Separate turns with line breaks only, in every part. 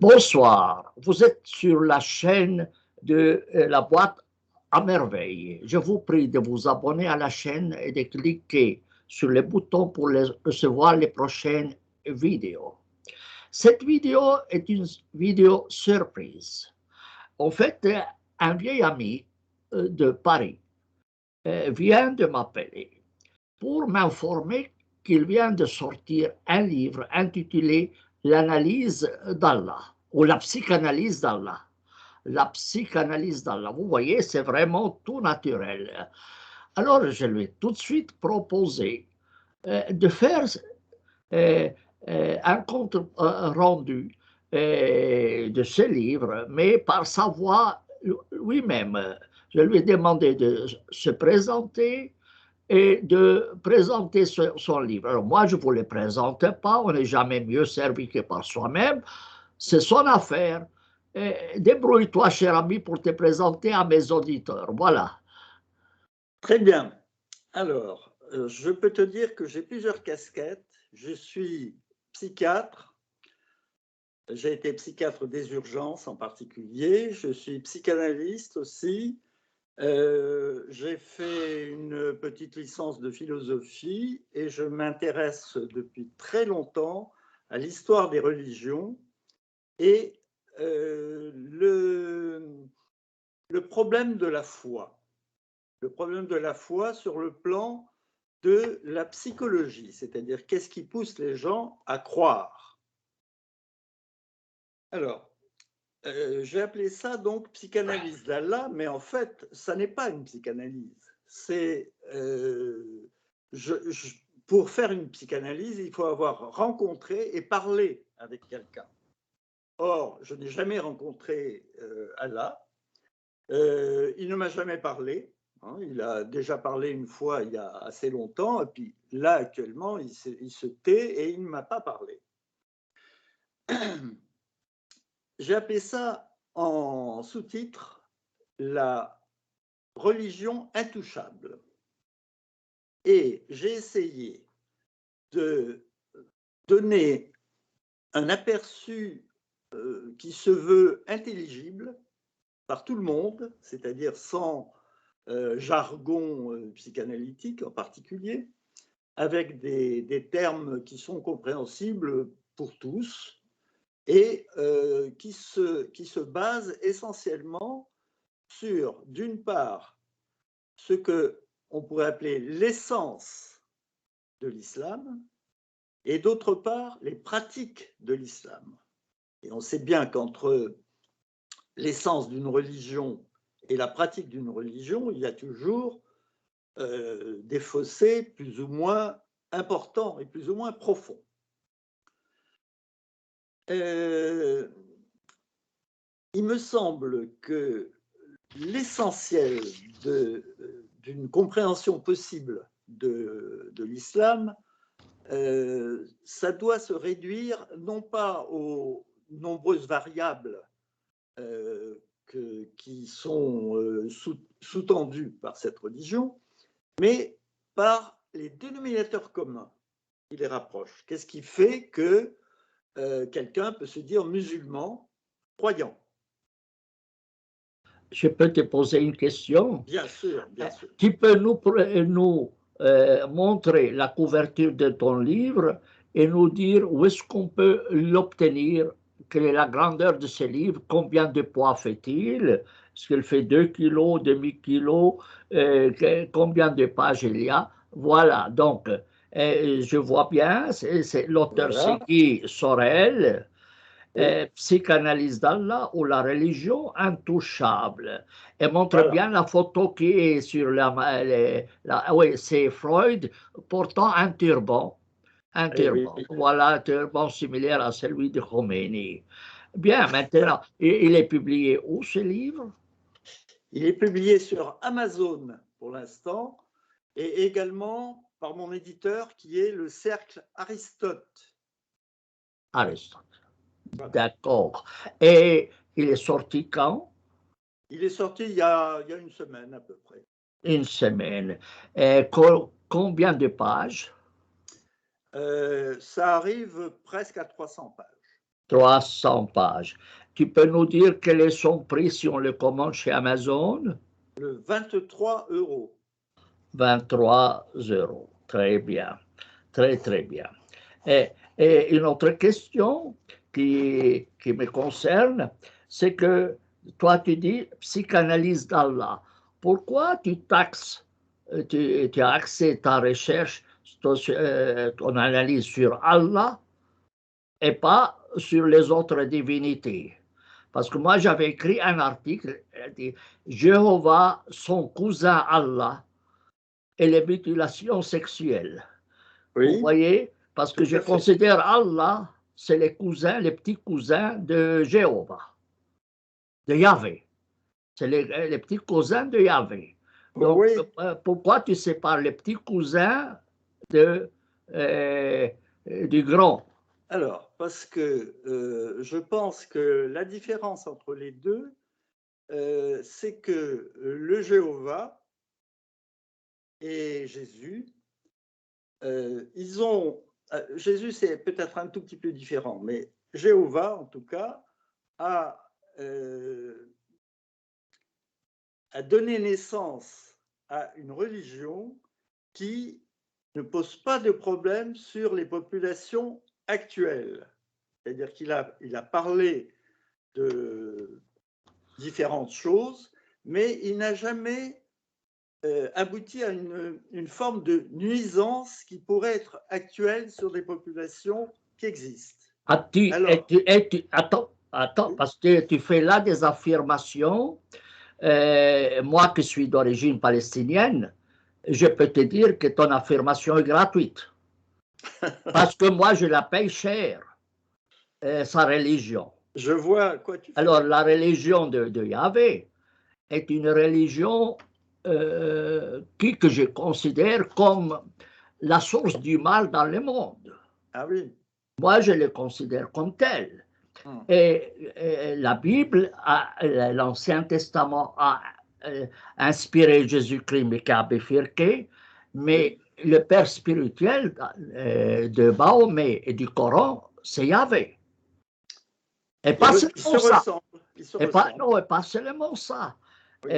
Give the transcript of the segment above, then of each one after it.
Bonsoir, vous êtes sur la chaîne de la boîte à merveille. Je vous prie de vous abonner à la chaîne et de cliquer sur le bouton pour recevoir les prochaines vidéos. Cette vidéo est une vidéo surprise. En fait, un vieil ami de Paris vient de m'appeler pour m'informer qu'il vient de sortir un livre intitulé L'analyse d'Allah ou la psychanalyse d'Allah. La psychanalyse d'Allah, vous voyez, c'est vraiment tout naturel. Alors, je lui ai tout de suite proposé de faire un compte rendu de ce livre, mais par sa voix lui-même. Je lui ai demandé de se présenter et de présenter son livre. Alors moi, je ne vous le présente pas, on n'est jamais mieux servi que par soi-même, c'est son affaire. Débrouille-toi, cher ami, pour te présenter à mes auditeurs. Voilà.
Très bien. Alors, je peux te dire que j'ai plusieurs casquettes. Je suis psychiatre. J'ai été psychiatre des urgences en particulier. Je suis psychanalyste aussi. J'ai fait une petite licence de philosophie et je m'intéresse depuis très longtemps à l'histoire des religions et le problème de la foi. Le problème de la foi sur le plan de la psychologie, c'est-à-dire qu'est-ce qui pousse les gens à croire. Alors, j'ai appelé ça donc psychanalyse d'Allah, mais en fait, ça n'est pas une psychanalyse. C'est pour faire une psychanalyse, il faut avoir rencontré et parlé avec quelqu'un. Or, je n'ai jamais rencontré Allah. Il ne m'a jamais parlé. Hein, il a déjà parlé une fois il y a assez longtemps, et puis là, actuellement, il se tait et il ne m'a pas parlé. J'ai appelé ça en sous-titre la religion intouchable. Et j'ai essayé de donner un aperçu qui se veut intelligible par tout le monde, c'est-à-dire sans jargon psychanalytique en particulier, avec des termes qui sont compréhensibles pour tous et qui se basent essentiellement sur, d'une part, ce qu'on pourrait appeler l'essence de l'islam et d'autre part, les pratiques de l'islam. Et on sait bien qu'entre l'essence d'une religion et la pratique d'une religion, il y a toujours des fossés plus ou moins importants et plus ou moins profonds. Il me semble que l'essentiel d'une compréhension possible de l'islam, ça doit se réduire non pas aux nombreuses variables qui sont sous-tendues par cette religion, mais par les dénominateurs communs qui les rapprochent. Qu'est-ce qui fait que quelqu'un peut se dire musulman, croyant?
Je peux te poser une question?
Bien sûr, bien sûr.
Tu peux nous montrer la couverture de ton livre et nous dire où est-ce qu'on peut l'obtenir, quelle est la grandeur de ce livre, combien de poids fait-il, est-ce qu'il fait 2 kilos, demi-kilo, combien de pages il y a? Voilà, donc je vois bien, c'est l'auteur,
Voilà.
c'est Guy Sorel. Psychanalyse d'Allah ou la religion intouchable. Et montre
Voilà.
bien la photo qui est sur oui, c'est Freud portant un turban. Un turban.
Oui.
Voilà, un turban similaire à celui de Khomeini. Bien, maintenant, il est publié où ce livre?
Il est publié sur Amazon pour l'instant et également par mon éditeur qui est le Cercle Aristote.
Aristote. D'accord. Et il est sorti quand?
Il est sorti il y a une semaine à peu près.
Une semaine. Combien de pages?
Ça arrive presque à 300 pages.
300 pages. Tu peux nous dire quel est son prix si on le commande chez Amazon?
Le 23 €.
23 euros. Très bien. Très, très bien. Et une autre question qui me concerne, c'est que toi, tu dis psychanalyse d'Allah. Pourquoi tu taxes, tu as axé ta recherche, ton analyse sur Allah et pas sur les autres divinités? Parce que moi, j'avais écrit un article, dit Jéhovah, son cousin Allah, et les mutilations sexuelles. Vous
Oui,
voyez? Parce que
tout
je
à fait.
considère Allah, c'est les cousins, les petits cousins de Jéhovah, de Yahvé. C'est les petits cousins de Yahvé. Donc,
Oui,
pourquoi tu sépares les petits cousins de, euh, du grand?
alors, parce que je pense que la différence entre les deux, c'est que le Jéhovah et Jésus, Jésus, c'est peut-être un tout petit peu différent, mais Jéhovah, en tout cas, a, a donné naissance à une religion qui ne pose pas de problème sur les populations actuelles. C'est-à-dire il a parlé de différentes choses, mais il n'a jamais abouti à une forme de nuisance qui pourrait être actuelle sur des populations qui existent. Alors,
Attends, parce que tu fais là des affirmations. Moi qui suis d'origine palestinienne, je peux te dire que ton affirmation est gratuite. Parce que moi, je la paye cher, sa religion.
je vois à quoi tu fais
Alors, la
référence.
religion de Yahvé est une religion que je considère comme la source du mal dans le monde.
Ah oui.
Moi, je le considère comme tel. Et la Bible, l'Ancien Testament a inspiré Jésus-Christ, Micah Bifirke, mais
Oui.
le père spirituel de Mahomet et du Coran, c'est Yahvé. Et pas
Ils
seulement
se
ça.
ressemblent. Ils se
Et pas,
ressemblent.
non, et pas seulement ça.
Oui.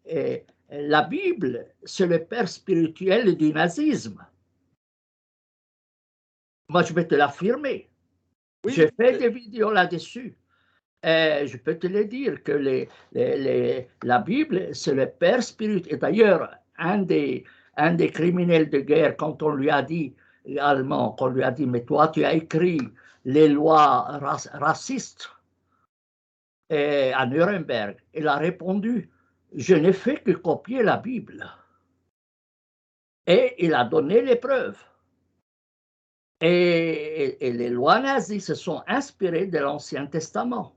Et la Bible, c'est le père spirituel du nazisme. Moi, je vais te l'affirmer. J'ai
Oui.
fait des vidéos là-dessus. Je peux te le dire que la Bible, c'est le père spirituel. Et d'ailleurs, un des criminels de guerre, quand on lui a dit, allemand, qu'on lui a dit, mais toi, tu as écrit les lois racistes à Nuremberg, il a répondu, je n'ai fait que copier la Bible. Et il a donné les preuves. Et les lois nazies se sont inspirées de l'Ancien Testament.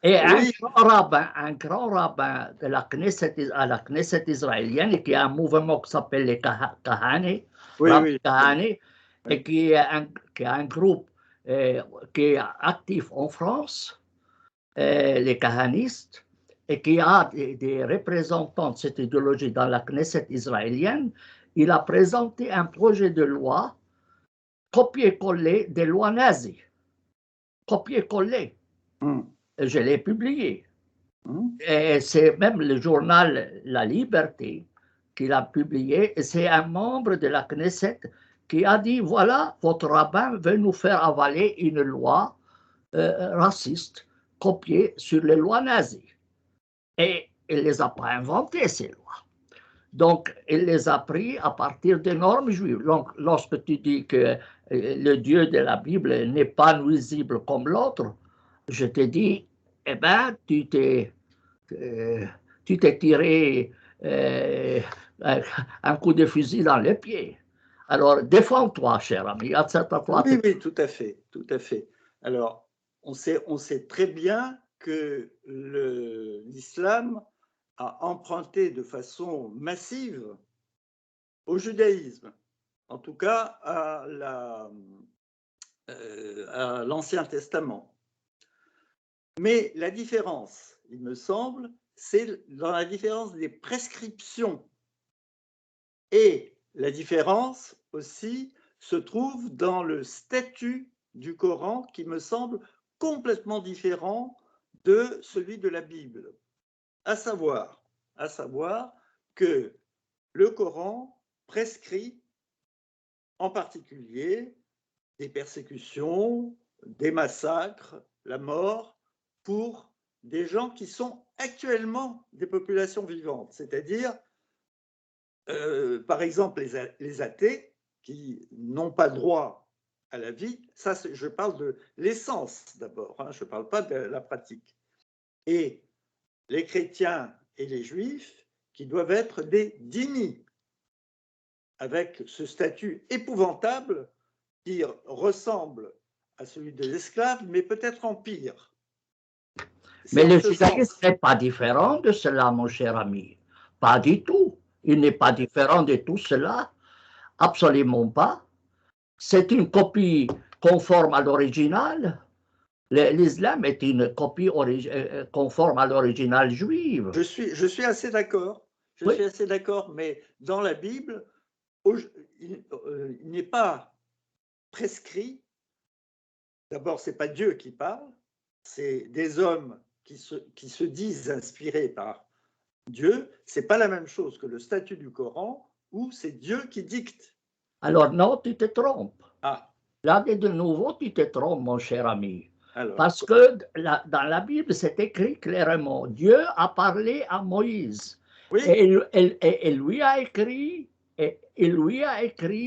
Et
Oui.
un grand rabbin de la Knesset, à la Knesset israélienne, qui a un mouvement qui s'appelle les Kahane,
Oui,
Rabbi
oui.
Kahane, et
Oui.
qui a un groupe qui est actif en France, les kahanistes, et qui a des représentants de cette idéologie dans la Knesset israélienne, il a présenté un projet de loi copier-coller des lois nazies. Copier-coller. Je l'ai publié. Et c'est même le journal La Liberté qui l'a publié. Et c'est un membre de la Knesset qui a dit, voilà, votre rabbin veut nous faire avaler une loi raciste copiée sur les lois nazies. Et il ne les a pas inventées, ces lois. Donc, il les a pris à partir des normes juives. Donc, lorsque tu dis que le Dieu de la Bible n'est pas nuisible comme l'autre, je te dis, eh bien, tu t'es tiré un coup de fusil dans le pied. Alors, défends-toi, cher ami.
Oui, oui, tout à fait, tout à fait. Alors, on sait très bien que l'islam a emprunté de façon massive au judaïsme, en tout cas à l'Ancien Testament. Mais la différence, il me semble, c'est dans la différence des prescriptions. Et la différence aussi se trouve dans le statut du Coran qui me semble complètement différent de celui de la Bible. À savoir que le Coran prescrit en particulier des persécutions, des massacres, la mort pour des gens qui sont actuellement des populations vivantes, c'est-à-dire, par exemple, les athées qui n'ont pas droit à la vie. Ça, je parle de l'essence d'abord, hein, je ne parle pas de la pratique. Et les chrétiens et les juifs qui doivent être des dhimmis, avec ce statut épouvantable qui ressemble à celui de l'esclave, mais peut-être en pire.
Mais le judaïsme n'est pas différent de cela, mon cher ami. Pas du tout. Il n'est pas différent de tout cela. Absolument pas. C'est une copie conforme à l'original. L'islam est une copie conforme à l'original juive.
Je suis assez d'accord. Je suis assez d'accord, mais dans la Bible, il n'est pas prescrit. D'abord, ce n'est pas Dieu qui parle, c'est des hommes qui se disent inspirés par Dieu. Ce n'est pas la même chose que le statut du Coran où c'est Dieu qui dicte.
Alors non, tu te trompes.
Ah.
Là, de nouveau, tu te trompes, mon cher ami.
Alors,
parce que dans la Bible, c'est écrit clairement, Dieu a parlé à Moïse.
Oui.
Et lui a écrit,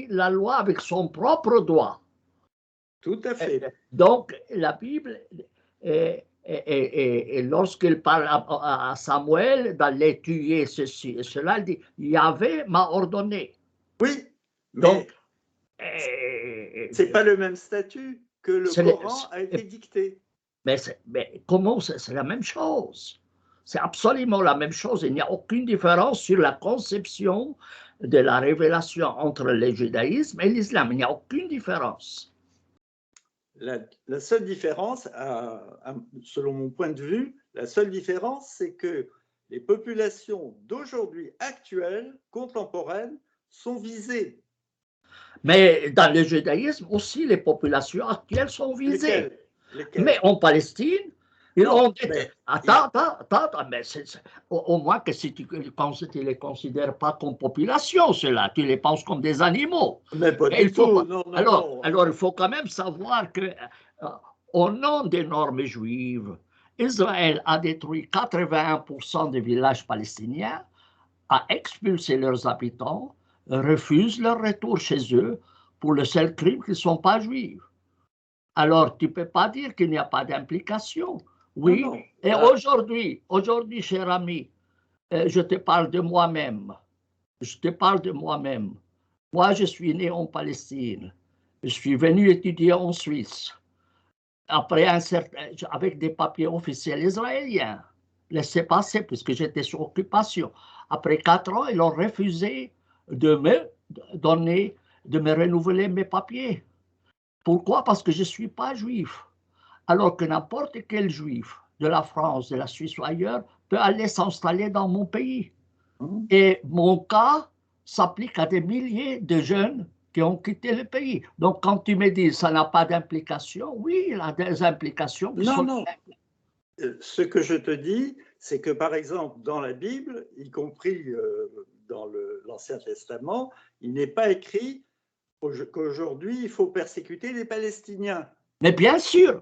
la loi avec son propre doigt.
Tout à fait.
Donc, la Bible, lorsqu'il parle à Samuel d'aller tuer ceci et cela, il dit, Yahvé m'a ordonné.
Oui, mais
donc,
c'est pas le même statut que le Coran a été dicté.
Mais comment c'est la même chose? C'est absolument la même chose. Il n'y a aucune différence sur la conception de la révélation entre le judaïsme et l'islam. Il n'y a aucune différence.
La seule différence, selon mon point de vue, la seule différence, c'est que les populations d'aujourd'hui actuelles, contemporaines, sont visées.
Mais dans le judaïsme aussi, les populations actuelles sont visées.
Lesquelles?
Mais en Palestine, ils ont dit, attends, mais au moins que si tu ne les considères pas comme population, cela, tu les penses comme des animaux.
Mais pas du tout.
Alors, il faut quand même savoir que, au nom des normes juives, Israël a détruit 81% des villages palestiniens, a expulsé leurs habitants, refuse leur retour chez eux pour le seul crime qu'ils ne sont pas juifs. Alors, tu ne peux pas dire qu'il n'y a pas d'implication. Oui, non. Et aujourd'hui, cher ami, je te parle de moi-même. Moi, je suis né en Palestine. Je suis venu étudier en Suisse. Après avec des papiers officiels israéliens. Laissez passer, puisque j'étais sur occupation. Après 4 ans, ils ont refusé de me renouveler mes papiers. Pourquoi? Parce que je ne suis pas juif. Alors que n'importe quel juif de la France, de la Suisse ou ailleurs peut aller s'installer dans mon pays. Et mon cas s'applique à des milliers de jeunes qui ont quitté le pays. Donc, quand tu me dis ça n'a pas d'implication, oui, il y a des implications.
Non. Ce que je te dis, c'est que par exemple, dans la Bible, y compris dans l'Ancien Testament, il n'est pas écrit qu'aujourd'hui, il faut persécuter les Palestiniens.
Mais bien sûr,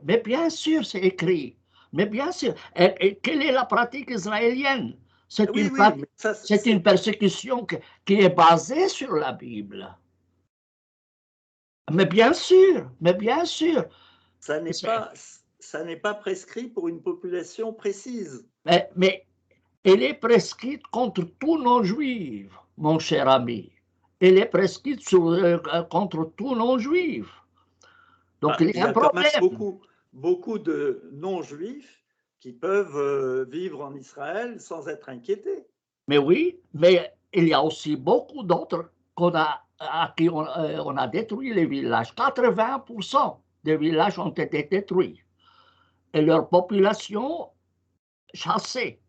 c'est écrit. Mais bien sûr. Et quelle est la pratique israélienne? C'est une persécution qui est basée sur la Bible. Mais bien sûr.
Ça n'est pas prescrit pour une population précise.
Mais elle est prescrite contre tous non-juifs, mon cher ami. Elle est prescrite contre tous non-juifs. Donc, il y a un problème.
Quand même beaucoup de non-juifs qui peuvent vivre en Israël sans être inquiétés.
Mais oui, mais il y a aussi beaucoup d'autres à qui on a détruit les villages. 80% des villages ont été détruits et leur population chassée.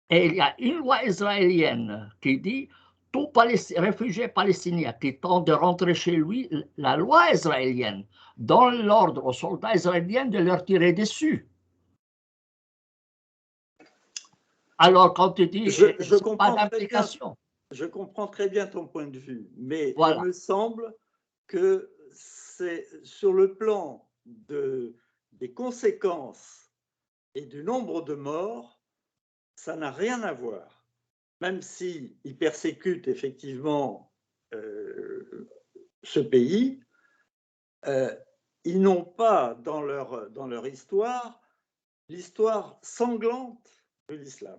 Et il y a une loi israélienne qui dit tout réfugié palestinien qui tente de rentrer chez lui, la loi israélienne donne l'ordre aux soldats israéliens de leur tirer dessus. Alors, quand tu dis
je
pas
comprends
d'implication.
Je comprends très bien ton point de vue, mais
Voilà.
il me semble que c'est sur le plan des conséquences et du nombre de morts, ça n'a rien à voir. Même s'ils persécutent effectivement ce pays, ils n'ont pas dans leur histoire l'histoire sanglante de l'islam.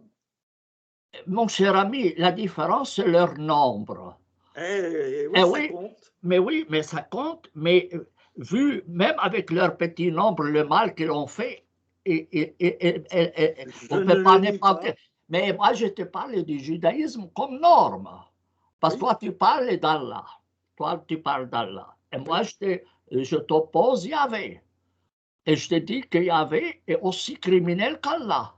Mon cher ami, la différence, c'est leur nombre.
Oui, ça compte.
Mais oui, mais ça compte, mais vu même avec leur petit nombre, le mal qu'ils ont fait, on ne peut pas n'importe. Mais moi, je te parle du judaïsme comme norme. Parce que toi, tu parles d'Allah. Toi, tu parles d'Allah. Et moi, je t'oppose Yahvé. Et je te dis que Yahvé est aussi criminel qu'Allah.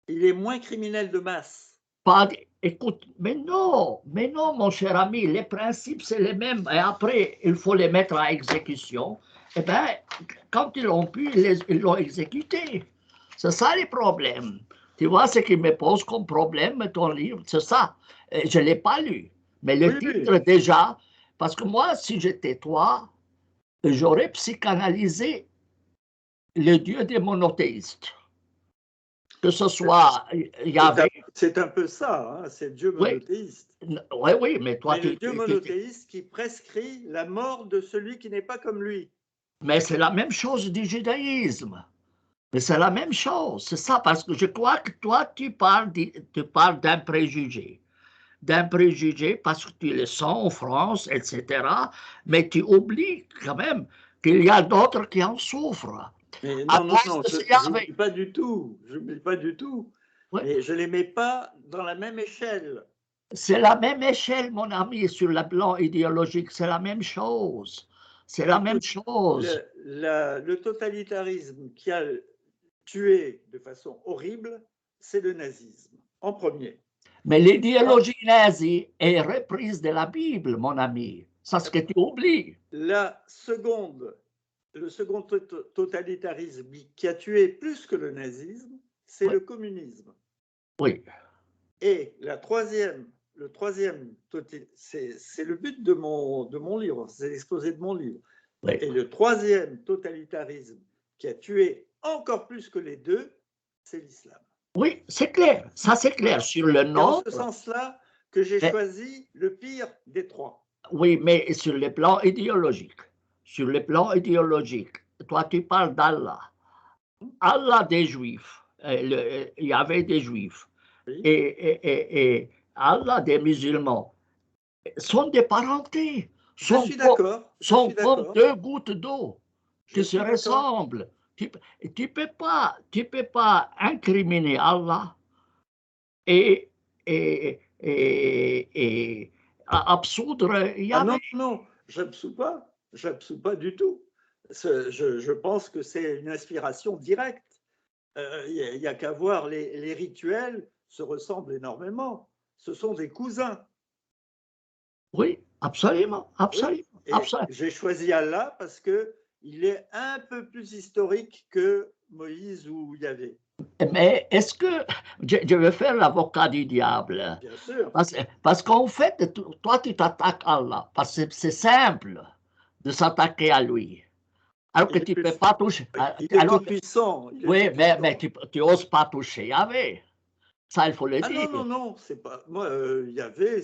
Il est moins criminel de masse.
Pas, écoute, mais non, mon cher ami, les principes, c'est les mêmes. Et après, il faut les mettre à exécution. Eh bien, quand ils l'ont pu, ils l'ont exécuté. C'est ça les problèmes. Tu vois ce qui me pose comme problème, ton livre, c'est ça. Je ne l'ai pas lu. Mais le titre, déjà, parce que moi, si j'étais toi, j'aurais psychanalysé le Dieu des monothéistes. Que ce soit Yahvé.
C'est un peu ça, hein, c'est Dieu monothéiste.
Oui, oui, mais toi,
le Dieu monothéiste qui prescrit la mort de celui qui n'est pas comme lui.
Mais c'est la même chose du judaïsme. Mais c'est la même chose, c'est ça, parce que je crois que toi, tu parles d'un préjugé. D'un préjugé parce que tu le sens en France, etc. Mais tu oublies quand même qu'il y a d'autres qui en souffrent.
Mais non, je n'oublie pas du tout. Je n'oublie pas du tout. Ouais. Mais je ne les mets pas dans la même échelle.
C'est la même échelle, mon ami, sur le plan idéologique. C'est la même chose. C'est la même chose.
Le totalitarisme qui a tué de façon horrible, c'est le nazisme, en premier.
Mais l'idéologie nazie est reprise de la Bible, mon ami. C'est ce que tu oublies.
Le second totalitarisme qui a tué plus que le nazisme, c'est le communisme.
Oui.
Et le troisième, c'est le but de mon livre, c'est l'exposé de mon livre. Oui. Et le troisième totalitarisme qui a tué encore plus que les deux, c'est l'islam.
Oui, c'est clair, ça c'est clair. Sur le nombre.
C'est en ce sens-là que j'ai choisi le pire des trois.
Oui, mais sur le plan idéologique. Sur le plan idéologique, toi tu parles d'Allah. Allah des Juifs, il y avait des Juifs. Oui. Et Allah des musulmans sont des parentés.
Je suis d'accord.
Sont comme deux gouttes d'eau qui se ressemblent. Tu peux pas incriminer Allah et absoudre Yahvé.
Ah non, j'absous pas du tout. Je pense que c'est une inspiration directe. Il n'y a qu'à voir, les rituels se ressemblent énormément. Ce sont des cousins.
Oui, absolument, absolument.
Oui, j'ai choisi Allah parce qu'il est un peu plus historique que Moïse ou Yahvé.
Mais est-ce que je veux faire l'avocat du diable?
Bien sûr.
Parce qu'en fait, toi, tu t'attaques à Allah. Parce que c'est simple de s'attaquer à lui. Alors que tu ne peux pas toucher.
Il est tout puissant.
Oui, mais tu n'oses pas toucher Yahvé. Ça, il faut le dire.
Non, c'est pas. Moi, Yahvé,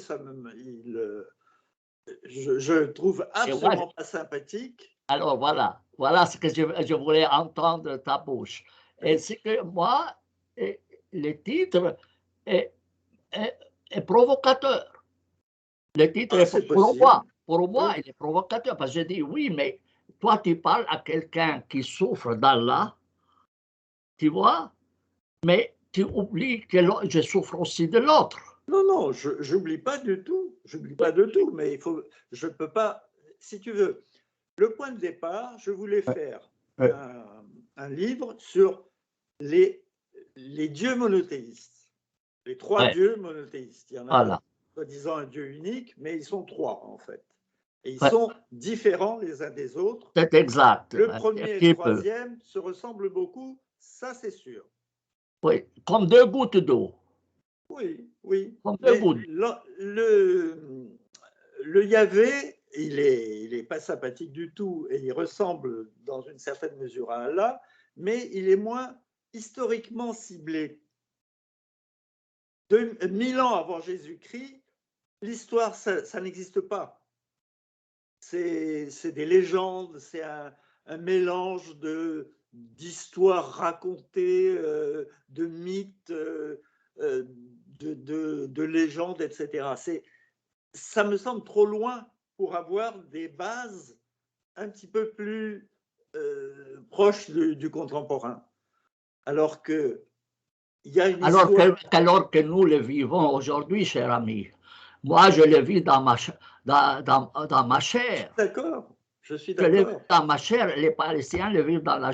je trouve absolument pas sympathique.
Alors voilà ce que je voulais entendre de ta bouche. Et c'est que moi, le titre est provocateur. Le titre est pour moi, il est provocateur parce que je dis oui, mais toi tu parles à quelqu'un qui souffre d'Allah, tu vois, mais tu oublies que je souffre aussi de l'autre.
Non, je n'oublie pas du tout. J'oublie pas de tout, mais je ne peux pas, si tu veux. Le point de départ, je voulais faire un livre sur les dieux monothéistes. Les trois
Ouais,
dieux monothéistes. Il y en a,
voilà.
soi-disant, un Dieu unique, mais ils sont trois, en fait. Et ils
Ouais,
sont différents les uns des autres.
c'est exact.
Le
Un
premier et le
petit peu.
troisième se ressemblent beaucoup, ça c'est sûr.
Oui, comme deux gouttes d'eau.
Oui, oui.
Comme deux
Mais
gouttes.
le Yahvé, il est pas sympathique du tout et il ressemble dans une certaine mesure à Allah, mais il est moins historiquement ciblé. 2000 ans avant Jésus-Christ, l'histoire, ça n'existe pas. C'est des légendes, c'est un mélange d'histoires racontées, de mythes, de légendes, etc. Ça me semble trop loin pour avoir des bases un petit peu plus proches du contemporain. Alors qu'il y a une histoire.
Alors que nous le vivons aujourd'hui, cher ami, moi je le vis dans ma chair.
D'accord, je suis
Je le vis
d'accord.
dans ma chair, les Palestiniens le vivent dans leur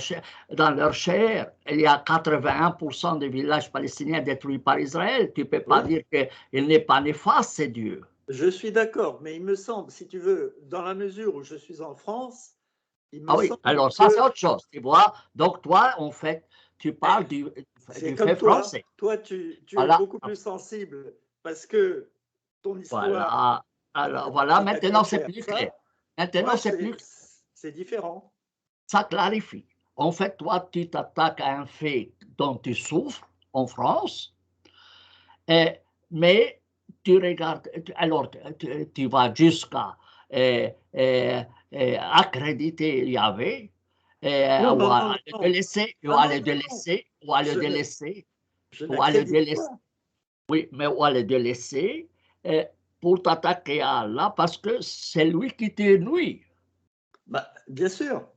chair. Il y a 81% des villages palestiniens détruits par Israël. Tu ne peux pas
Oui,
dire qu'il n'est pas néfaste, c'est Dieu.
je suis d'accord, mais il me semble, si tu veux, dans la mesure où je suis en France, il me
Ah oui,
semble
alors ça c'est
que
autre chose, tu vois. Donc toi, en fait, tu parles
c'est
du
comme
fait
toi.
français.
Toi, tu es
Voilà,
beaucoup plus sensible parce que ton histoire
voilà. Alors voilà,
est à
maintenant c'est
contraire.
plus clair.
Ça,
Maintenant
moi,
c'est plus clair.
c'est différent.
Ça clarifie. En fait, toi, tu t'attaques à un fait dont tu souffres en France, et, mais tu regardes, alors tu vas jusqu'à accréditer Yahvé,
Non,
ou
non,
à
non,
le
non.
délaisser, ou
Ah
à
non,
le
non, non.
délaisser, ou à le
Je ne,
délaisser,
je
ou à le
n'accrédite
délaisser,
pas.
oui, mais ou à le délaisser pour t'attaquer à Allah parce que c'est lui qui te nuit.
Bah, bien sûr.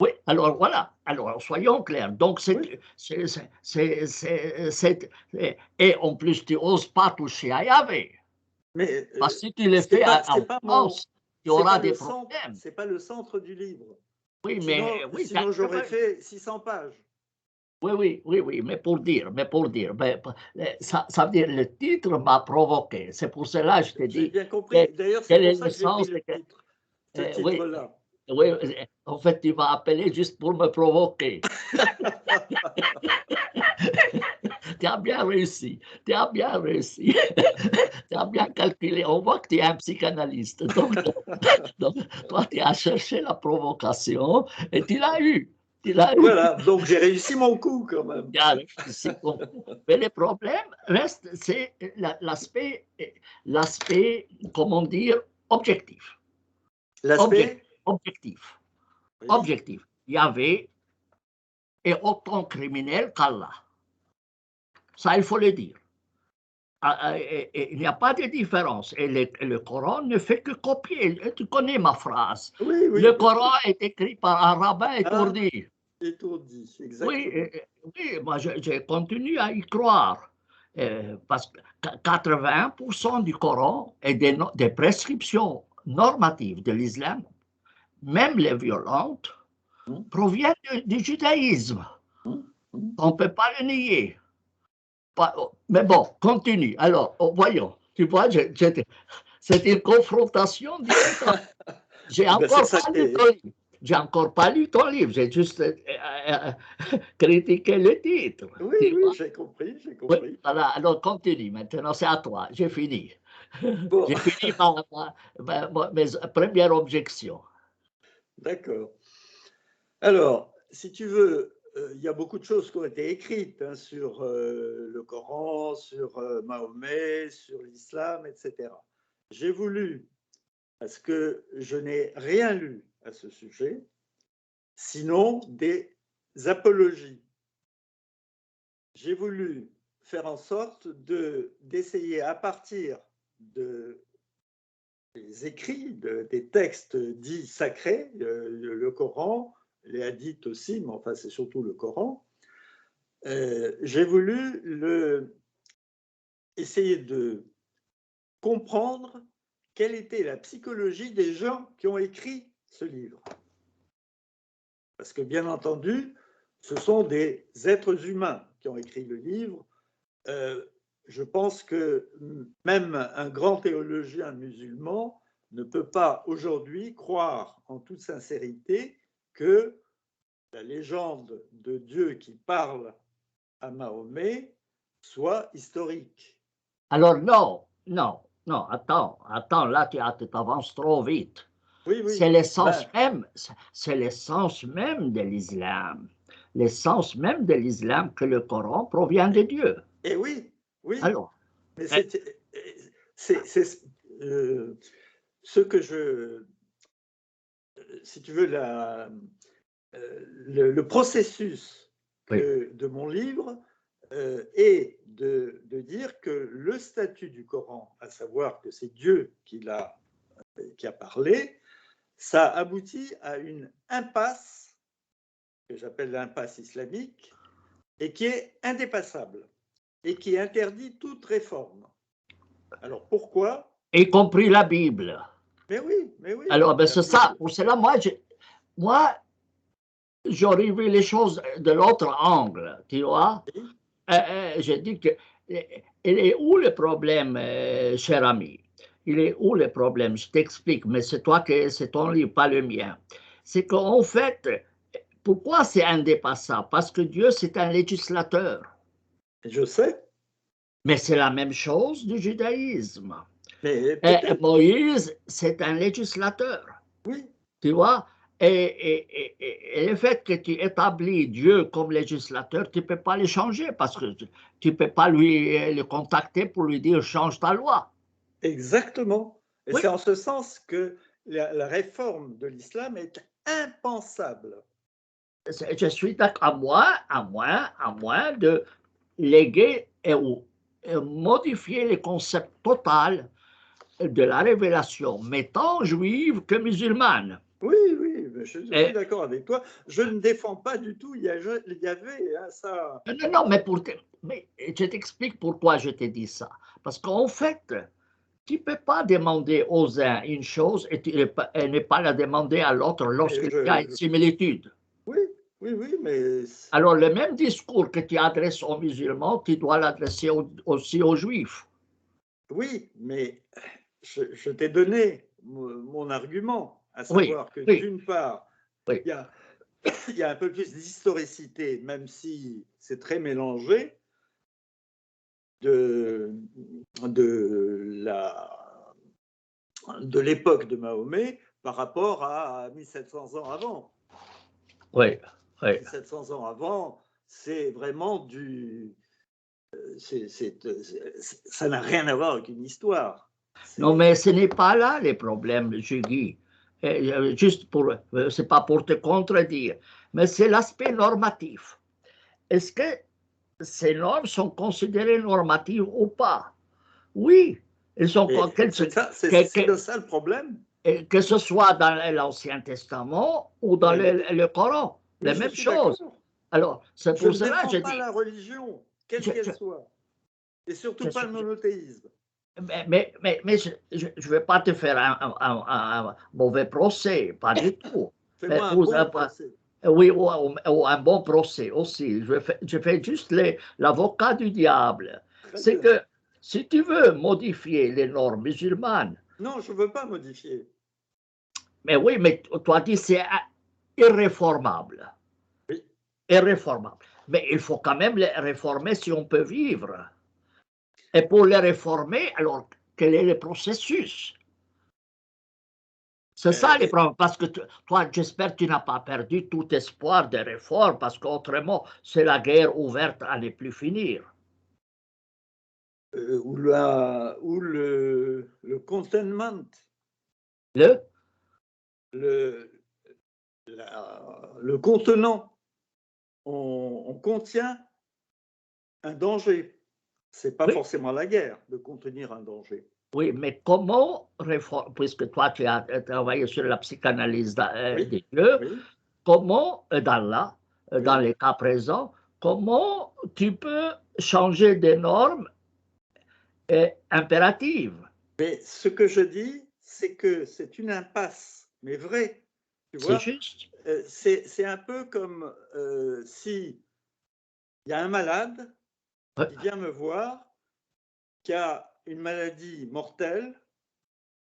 Oui, alors voilà, alors soyons clairs. Donc,
Oui.
et en plus, tu n'oses pas toucher à Yahvé.
Mais
Parce que si tu le fais en France, tu
c'est
auras
pas
des
le centre,
problèmes.
c'est pas le centre du livre.
Oui, mais
Sinon,
oui,
sinon j'aurais fait 600 pages.
oui, mais ça veut dire le titre m'a provoqué. C'est pour cela que je te
J'ai
dis
bien compris. D'ailleurs, c'est
quel
pour
est
ça
le
que j'ai pris
sens
le titre, ce
oui,
titre-là.
oui, en fait, tu m'as appelé juste pour me provoquer. Tu as bien réussi, tu as bien réussi, tu as bien calculé. On voit que tu es un psychanalyste. Donc toi, tu as cherché la provocation et tu l'as eu. Tu l'as eu.
Voilà, donc j'ai réussi mon coup quand même.
Tu as réussi. Mais le problème reste, c'est l'aspect, comment dire, objectif.
L'aspect,
Objectif.
oui,
Objectif. Yahvé est autant criminel qu'Allah. Ça, il faut le dire. Il n'y a pas de différence. Et le Coran ne fait que copier. Tu connais ma phrase.
oui, oui,
Le
bien sûr.
Coran est écrit par un rabbin
Ah,
étourdi.
étourdi,
Oui,
exactement.
oui, moi je continue à y croire. Parce que 80% du Coran est des prescriptions normatives de l'islam, même les violentes,
Hum,
proviennent du judaïsme.
hum, hum.
On ne peut pas le nier. Mais bon, continue. Alors, voyons. Tu vois, c'est une confrontation directe. J'ai
Ben, c'est
encore
ça
pas
qui
lu
est.
ton livre. J'ai encore pas lu ton livre. J'ai juste critiqué le titre.
Oui,
Tu
oui,
vois?
j'ai compris, j'ai
Oui,
compris.
voilà. Alors, continue. Maintenant, c'est à toi. J'ai fini.
Bon,
J'ai fini mes premières objections.
d'accord. Alors, si tu veux, il y a beaucoup de choses qui ont été écrites hein, sur le Coran, sur Mahomet, sur l'islam, etc. J'ai voulu, parce que je n'ai rien lu à ce sujet, sinon des apologies. J'ai voulu faire en sorte d'essayer à partir des écrits, des textes dits sacrés, le Coran, les hadiths aussi, mais enfin c'est surtout le Coran, j'ai voulu essayer de comprendre quelle était la psychologie des gens qui ont écrit ce livre. Parce que bien entendu, ce sont des êtres humains qui ont écrit le livre. je pense que même un grand théologien musulman ne peut pas aujourd'hui croire en toute sincérité que la légende de Dieu qui parle à Mahomet soit historique.
Alors non, non, non, attends, là tu avances trop vite.
Oui, oui.
C'est l'essence
Ben,
même, c'est l'essence même de l'islam. L'essence même de l'islam que le Coran provient de Dieu.
et oui, oui.
Alors,
Mais
eh,
c'est ce que je, si tu veux, le processus
oui,
de mon livre est de dire que le statut du Coran, à savoir que c'est Dieu qui a parlé, ça aboutit à une impasse que j'appelle l'impasse islamique et qui est indépassable et qui interdit toute réforme. Alors pourquoi?
y compris la Bible.
Mais oui.
Alors, ben,
La
c'est ça.
Bible.
Pour cela, moi, j'aurais vu les choses de l'autre angle, tu vois.
Oui,
J'ai dit que, il est où le problème, cher ami? Il est où le problème? Je t'explique, mais c'est ton livre, pas le mien. C'est qu'en fait, pourquoi c'est indépassable? Parce que Dieu, c'est un législateur.
je sais,
Mais c'est la même chose du judaïsme.
mais
Et
peut-être,
Moïse, c'est un législateur.
oui,
Tu vois? Et le fait que tu établis Dieu comme législateur, tu ne peux pas le changer parce que tu ne peux pas le contacter pour lui dire change ta loi.
exactement. Et
Oui,
c'est en ce sens que la réforme de l'islam est impensable.
je suis d'accord, à moins de léguer ou modifier le concept total de la révélation, mais tant juive que musulmane.
Oui, oui, je suis
Et,
d'accord avec toi. Je ne défends pas du tout il y avait hein, ça.
non, non, mais je t'explique pourquoi je te dis ça. Parce qu'en fait, tu ne peux pas demander aux uns une chose et ne pas la demander à l'autre
Mais
lorsqu'il y a une similitude.
oui, oui, oui, mais
Alors, le même discours que tu adresses aux musulmans, tu dois l'adresser aussi aux juifs.
oui, mais je t'ai donné mon argument, à
Oui,
savoir que
oui,
d'une part,
oui.
il y a, il y a un peu plus d'historicité, même si c'est très mélangé, de, de l'époque de Mahomet par rapport à 1700 ans avant.
Oui, oui.
1700 ans avant, c'est vraiment ça n'a rien à voir avec une histoire.
Non, mais ce n'est pas là les problèmes, Jugui. Juste pour, c'est pas pour te contredire, mais c'est l'aspect normatif. Est-ce que ces normes sont considérées normatives ou pas? Oui, elles sont
C'est ça,
que,
ça le problème.
que ce soit dans l'Ancien Testament ou dans
Oui,
le Coran,
oui,
la
je
même
suis
chose.
d'accord.
Alors, c'est
Je
pour
ne
cela que
défends
je
pas
dis,
la religion, quelle
je,
qu'elle
je,
soit, et surtout
je,
pas le
je,
monothéisme.
mais je ne vais pas te faire un mauvais procès, pas du tout. Mais,
Fais-moi un bon procès.
oui, ou un bon procès aussi. Je fais juste l'avocat du diable.
Très
C'est
bien.
que si tu veux modifier les normes musulmanes,
Non, je ne veux pas modifier.
mais oui, mais toi dis c'est irréformable.
Oui.
Irréformable. Mais il faut quand même les réformer si on peut vivre. Et pour les réformer, alors quel est le processus? C'est ça les problèmes, parce que toi, j'espère que tu n'as pas perdu tout espoir de réforme, parce qu'autrement, c'est la guerre ouverte à ne plus finir.
Ou le containment,
Le,
le, le contenant. On contient un danger. Ce n'est pas
oui,
forcément la guerre de contenir un danger.
oui, mais comment réformer, puisque toi, tu as travaillé sur la psychanalyse
Oui,
des dieux,
oui,
comment, dans
oui.
les cas présents, comment tu peux changer des normes impératives?
Mais ce que je dis, c'est que c'est une impasse, mais vrai. Tu
C'est
vois,
juste.
c'est un peu comme si il y a un malade
Oui,
qui vient me voir qui a une maladie mortelle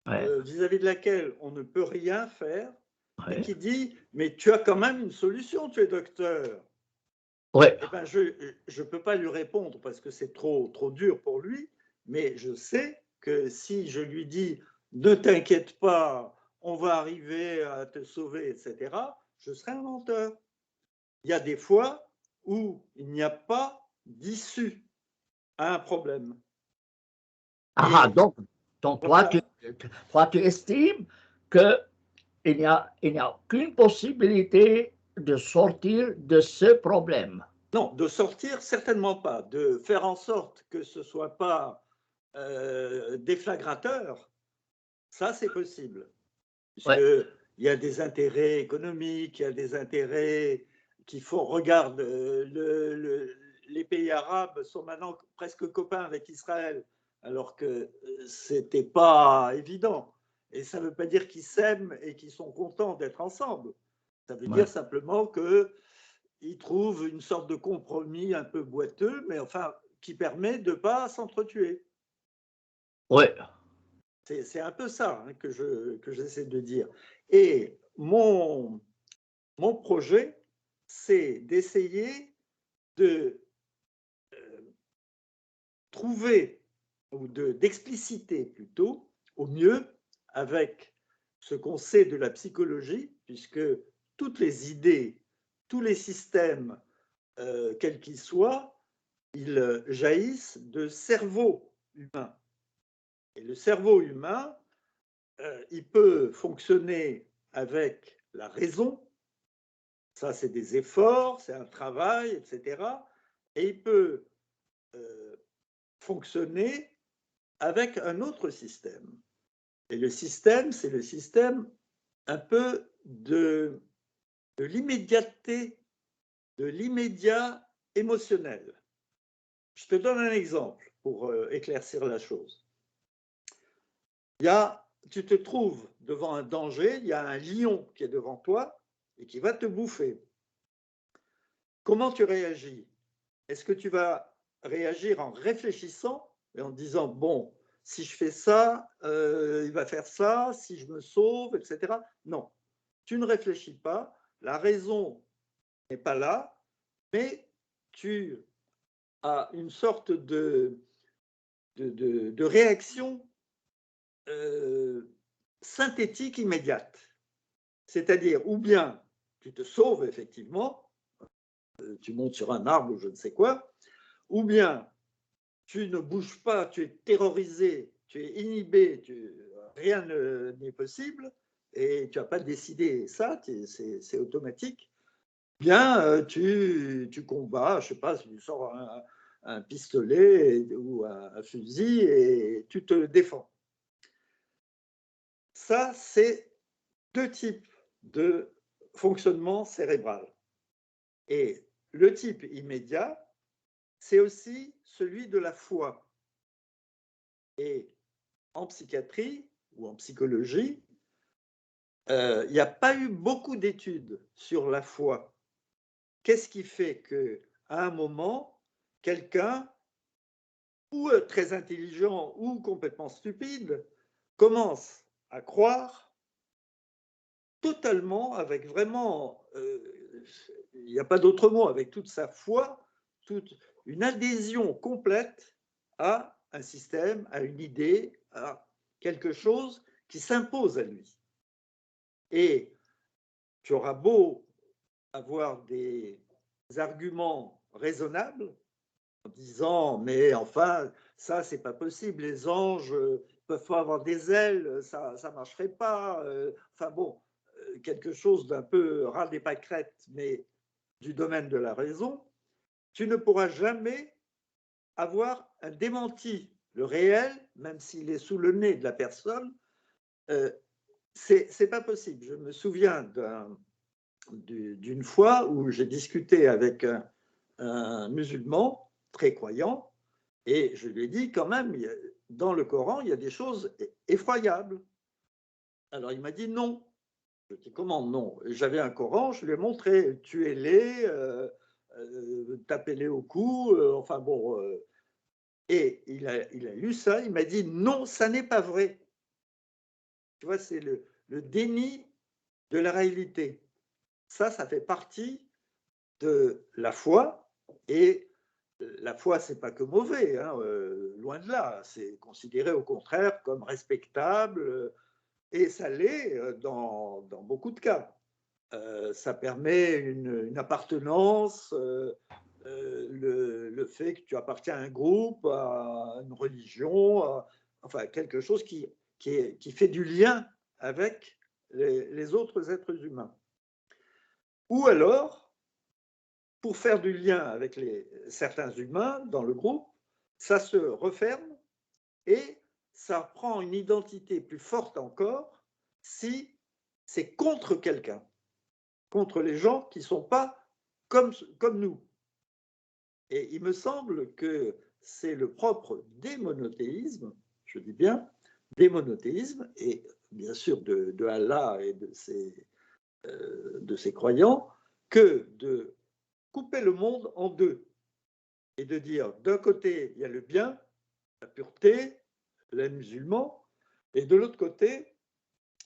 ouais,
vis-à-vis de laquelle on ne peut rien faire et
ouais,
qui dit « mais tu as quand même une solution, tu es docteur ».
ouais,
Eh ben, je ne peux pas lui répondre parce que c'est trop dur pour lui, mais je sais que si je lui dis « ne t'inquiète pas, on va arriver à te sauver, etc. », je serai un menteur. Il y a des fois où il n'y a pas d'issue à un problème.
ah,
Et
donc
voilà.
toi, tu estimes qu'il n'y a aucune possibilité de sortir de ce problème.
Non, de sortir, certainement pas. De faire en sorte que ce ne soit pas déflagrateur, ça c'est possible.
Ouais,
Puisqu'il y a des intérêts économiques, il y a des intérêts qui font. Regarde, les pays arabes sont maintenant presque copains avec Israël, alors que ce n'était pas évident. Et ça ne veut pas dire qu'ils s'aiment et qu'ils sont contents d'être ensemble. Ça veut
ouais,
dire simplement qu'ils trouvent une sorte de compromis un peu boiteux, mais enfin, qui permet de ne pas s'entretuer.
ouais,
C'est un peu ça hein, que j'essaie de dire. Et mon projet, c'est d'essayer de trouver ou d'expliciter plutôt au mieux avec ce qu'on sait de la psychologie, puisque toutes les idées, tous les systèmes, quels qu'ils soient, ils jaillissent de cerveau humain. Et le cerveau humain, il peut fonctionner avec la raison, ça c'est des efforts, c'est un travail, etc. Et il peut fonctionner avec un autre système. Et le système, c'est le système un peu de l'immédiateté, de l'immédiat émotionnel. Je te donne un exemple pour éclaircir la chose. Tu te trouves devant un danger, il y a un lion qui est devant toi et qui va te bouffer. Comment tu réagis? Est-ce que tu vas réagir en réfléchissant et en disant, bon, si je fais ça, il va faire ça, si je me sauve, etc. Non, tu ne réfléchis pas, la raison n'est pas là, mais tu as une sorte de réaction synthétique immédiate. C'est-à-dire, ou bien tu te sauves effectivement, tu montes sur un arbre ou je ne sais quoi, ou bien tu ne bouges pas, tu es terrorisé, tu es inhibé, rien n'est possible et tu n'as pas décidé ça, c'est automatique, bien tu combats, je ne sais pas, si tu sors un pistolet ou un fusil et tu te défends. Ça, c'est deux types de fonctionnement cérébral. Et le type immédiat, c'est aussi celui de la foi. Et en psychiatrie ou en psychologie, il n'y a pas eu beaucoup d'études sur la foi. Qu'est-ce qui fait qu'à un moment, quelqu'un, ou très intelligent ou complètement stupide, commence à croire totalement, avec vraiment, il n'y a pas d'autre mot, avec toute sa foi, une adhésion complète à un système, à une idée, à quelque chose qui s'impose à lui. Et tu auras beau avoir des arguments raisonnables en disant mais enfin ça c'est pas possible, les anges peuvent pas avoir des ailes, ça marcherait pas, enfin bon, quelque chose d'un peu ras des pâquerettes mais du domaine de la raison, tu ne pourras jamais avoir un démenti. Le réel, même s'il est sous le nez de la personne, c'est pas possible. Je me souviens d'une fois où j'ai discuté avec un musulman très croyant et je lui ai dit quand même, dans le Coran, il y a des choses effroyables. Alors il m'a dit non. Je dis comment non? J'avais un Coran, je lui ai montré, tuez-les, tapez-les au cou, enfin bon, Et il a lu ça, il m'a dit non, ça n'est pas vrai. Tu vois, c'est le déni de la réalité. Ça fait partie de la foi. Et la foi, c'est pas que mauvais, hein, loin de là. C'est considéré au contraire comme respectable, et ça l'est dans beaucoup de cas. Ça permet une appartenance, le fait que tu appartiens à un groupe, à une religion, enfin quelque chose qui fait du lien avec les autres êtres humains. Ou alors, pour faire du lien avec certains humains dans le groupe, ça se referme et ça prend une identité plus forte encore si c'est contre quelqu'un, contre les gens qui ne sont pas comme nous. Et il me semble que c'est le propre des monothéismes, je dis bien des monothéismes, et bien sûr de Allah et de ses croyants, que de couper le monde en deux et de dire d'un côté il y a le bien, la pureté, les musulmans, et de l'autre côté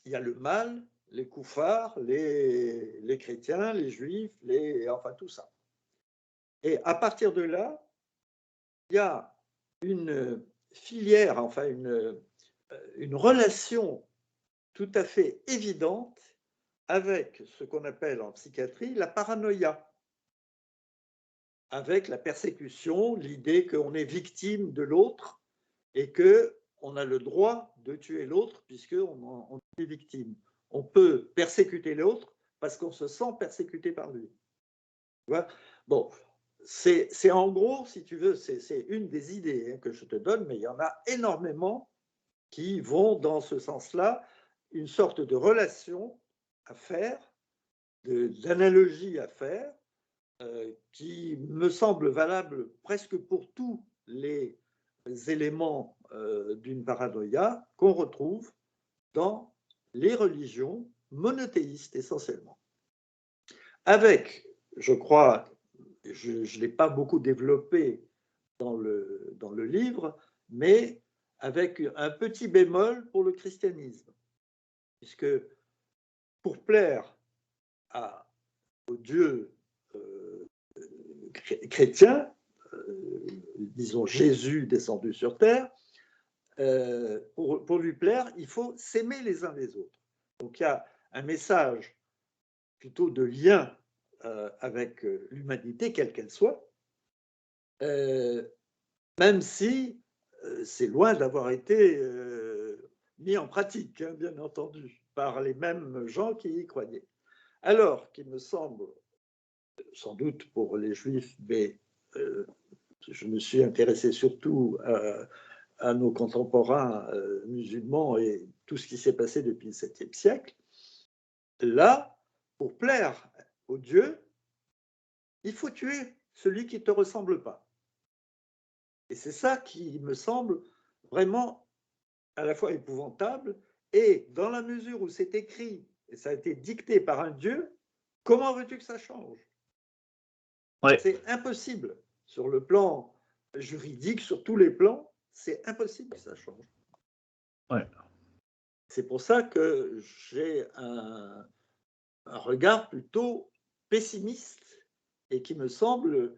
il y a le mal, les koufars, les chrétiens, les juifs, enfin tout ça. Et à partir de là, il y a une filière, enfin une relation tout à fait évidente avec ce qu'on appelle en psychiatrie la paranoïa, avec la persécution, l'idée qu'on est victime de l'autre et qu'on a le droit de tuer l'autre puisqu'on est victime. On peut persécuter l'autre parce qu'on se sent persécuté par lui. Tu vois? Bon, c'est en gros, si tu veux, c'est une des idées que je te donne, mais il y en a énormément qui vont dans ce sens-là, une sorte de relation à faire, d'analogie à faire, qui me semble valable presque pour tous les éléments d'une paranoïa qu'on retrouve dans les religions monothéistes essentiellement. Avec, je crois, je ne l'ai pas beaucoup développé dans le livre, mais avec un petit bémol pour le christianisme. Puisque pour plaire au Dieu chrétien, disons Jésus descendu sur terre, pour lui plaire, il faut s'aimer les uns les autres. Donc il y a un message plutôt de lien avec l'humanité, quelle qu'elle soit, même si c'est loin d'avoir été mis en pratique, hein, bien entendu, par les mêmes gens qui y croyaient. Alors qu'il me semble, sans doute pour les juifs, mais je me suis intéressé surtout à nos contemporains musulmans et tout ce qui s'est passé depuis le 7e siècle, là, pour plaire au Dieu, il faut tuer celui qui ne te ressemble pas. Et c'est ça qui me semble vraiment à la fois épouvantable, et dans la mesure où c'est écrit et ça a été dicté par un Dieu, comment veux-tu que ça change?
Ouais.
C'est impossible sur le plan juridique, sur tous les plans, c'est impossible que ça change.
Ouais.
C'est pour ça que j'ai un regard plutôt pessimiste et qui me semble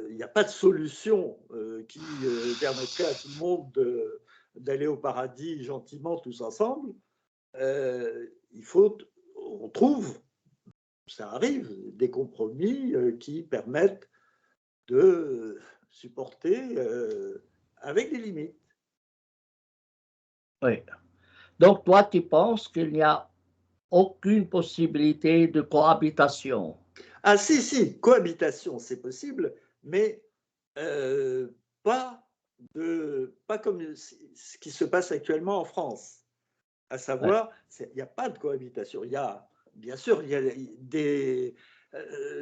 il n'y a pas de solution qui permettrait à tout le monde d'aller au paradis gentiment tous ensemble. Il faut, on trouve, ça arrive, des compromis qui permettent de supporter avec des limites.
Oui. Donc, toi, tu penses qu'il n'y a aucune possibilité de cohabitation?
Ah si, cohabitation, c'est possible, mais pas comme ce qui se passe actuellement en France. À
Ouais.
savoir, il n'y a pas de cohabitation. Il y a, bien sûr, il y a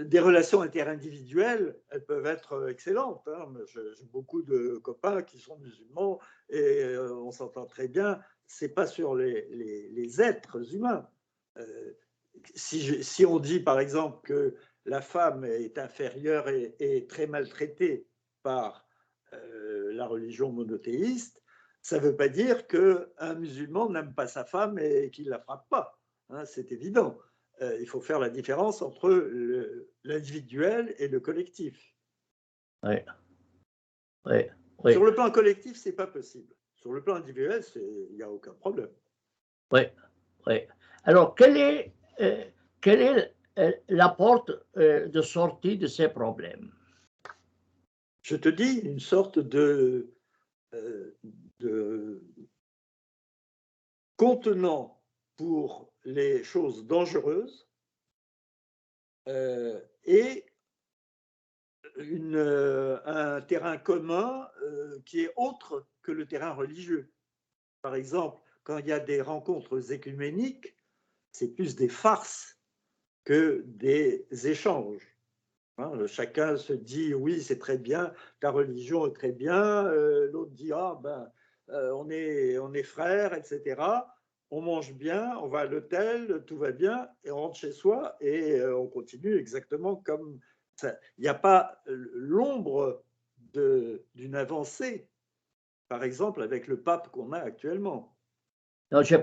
des relations interindividuelles, elles peuvent être excellentes. Hein. J'ai beaucoup de copains qui sont musulmans et on s'entend très bien. Ce n'est pas sur les êtres humains. Si on dit, par exemple, que la femme est inférieure et très maltraitée par la religion monothéiste, ça ne veut pas dire qu'un musulman n'aime pas sa femme et qu'il ne la frappe pas. Hein, c'est évident. Il faut faire la différence entre l'individuel et le collectif.
Oui. Oui. Oui.
Sur le plan collectif, ce n'est pas possible. Sur le plan individuel, il n'y a aucun problème.
Oui. Oui. Alors, quelle est la porte de sortie de ces problèmes?
Je te dis, une sorte de contenant pour les choses dangereuses et un terrain commun qui est autre que le terrain religieux. Par exemple, quand il y a des rencontres écuméniques, c'est plus des farces que des échanges. Hein, chacun se dit oui, c'est très bien, ta religion est très bien, l'autre dit ah ben on est frères, etc. On mange bien, on va à l'hôtel, tout va bien, et on rentre chez soi et on continue exactement comme ça. Il n'y a pas l'ombre d'une avancée, par exemple avec le pape qu'on a actuellement.
Donc, je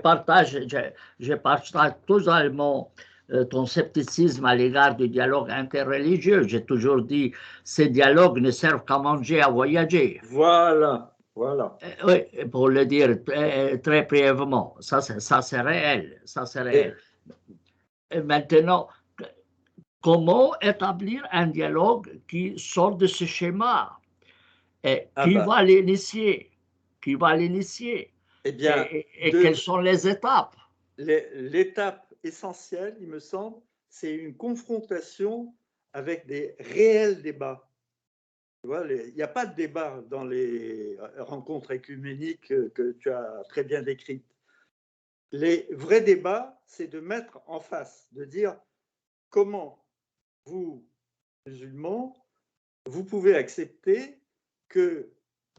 partage totalement ton scepticisme à l'égard du dialogue interreligieux. J'ai toujours dit que ces dialogues ne servent qu'à manger, à voyager.
Voilà, voilà.
Oui, pour le dire très brièvement, ça c'est réel. Ça, c'est réel. Et maintenant, comment établir un dialogue qui sort de ce schéma et qui va l'initier? Qui va l'initier?
Eh bien,
et quelles sont les étapes?
L'étape essentielle, il me semble, c'est une confrontation avec des réels débats. Tu vois, il n'y a pas de débat dans les rencontres écuméniques que tu as très bien décrites. Les vrais débats, c'est de mettre en face, de dire comment vous, musulmans, vous pouvez accepter que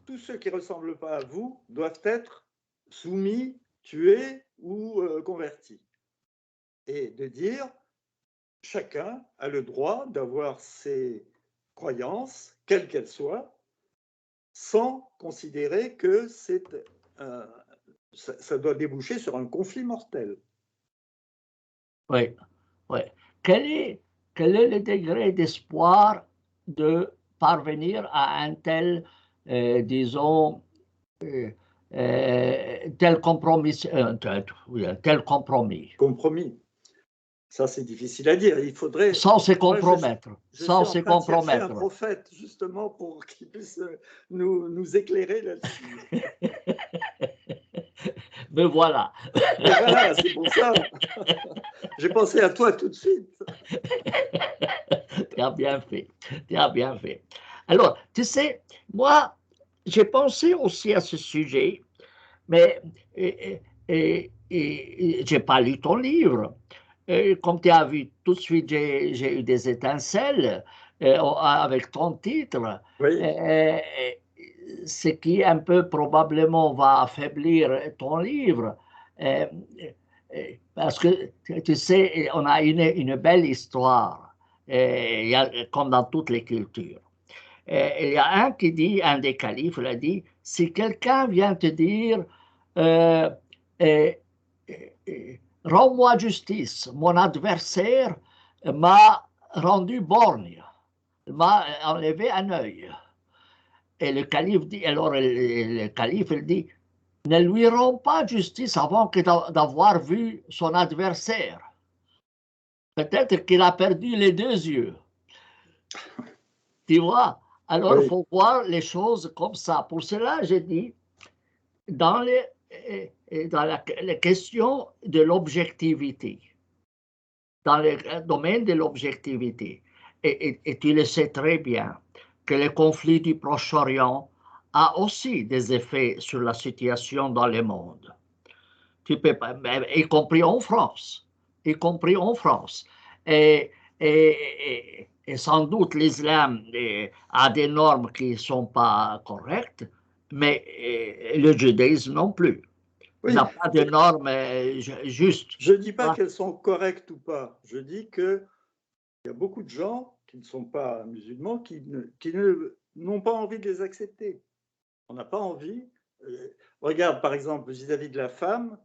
tous ceux qui ne ressemblent pas à vous doivent être soumis, tués ou convertis. Et de dire, chacun a le droit d'avoir ses croyances, quelles qu'elles soient, sans considérer que ça doit déboucher sur un conflit mortel.
Oui, oui. Quel est le degré d'espoir de parvenir à un tel, disons, tel compromis, tel compromis?
Compromis. Ça, c'est difficile à dire. Il faudrait.
Sans se compromettre.
Je suis en train de chercher un prophète, justement, pour qu'il puisse nous éclairer là-dessus.
Me voilà.
Mais voilà, c'est pour ça. J'ai pensé à toi tout de suite.
Tu as bien fait. Tu as bien fait. Alors, tu sais, moi, j'ai pensé aussi à ce sujet, mais je n'ai pas lu ton livre. Comme tu as vu, tout de suite, j'ai eu des étincelles avec ton titre.
Oui.
Ce qui un peu probablement va affaiblir ton livre. Parce que, tu sais, on a une belle histoire, comme dans toutes les cultures. Il y a un qui dit, un des califes l'a dit, si quelqu'un vient te dire, rends-moi justice, mon adversaire m'a rendu borgne, m'a enlevé un œil. Et le calife dit, alors le calife il dit, ne lui rends pas justice avant que d'avoir vu son adversaire. Peut-être qu'il a perdu les deux yeux. Tu vois? Alors, il faut voir les choses comme ça. Pour cela, j'ai dit, dans la question de l'objectivité, dans le domaine de l'objectivité, et tu le sais très bien, que le conflit du Proche-Orient a aussi des effets sur la situation dans le monde. Tu peux pas, y compris en France, y compris en France. Et sans doute l'islam a des normes qui ne sont pas correctes, mais le judaïsme non plus. Il n'a pas de normes justes.
Je ne dis pas qu'elles sont correctes ou pas. Je dis qu'il y a beaucoup de gens qui ne sont pas musulmans qui ne n'ont pas envie de les accepter. On n'a pas envie. Regarde, par exemple, vis-à-vis de la femme,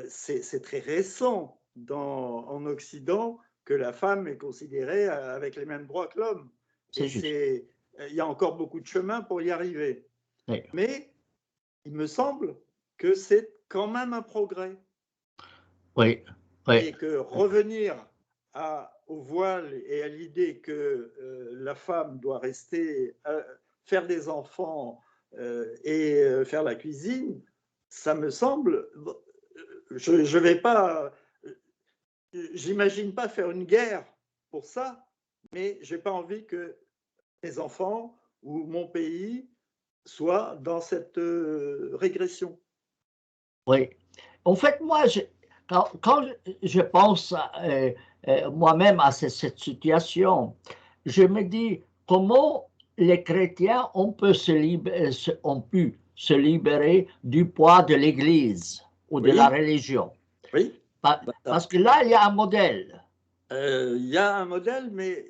c'est très récent en Occident que la femme est considérée avec les mêmes droits que l'homme.
C'est juste.
Il y a encore beaucoup de chemin pour y arriver.
Oui.
Mais il me semble que c'est quand même un progrès.
Oui. Oui.
Et que revenir au voile et à l'idée que la femme doit rester, faire des enfants et faire la cuisine, ça me semble, je vais pas, j'imagine pas faire une guerre pour ça, mais j'ai pas envie que mes enfants ou mon pays soient dans cette régression.
Oui. En fait, moi, quand je pense moi-même à cette situation, je me dis comment les chrétiens ont pu se libérer du poids de l'Église ou de la
Oui,
religion.
oui.
Parce que là, il y a un modèle.
Il y a un modèle, mais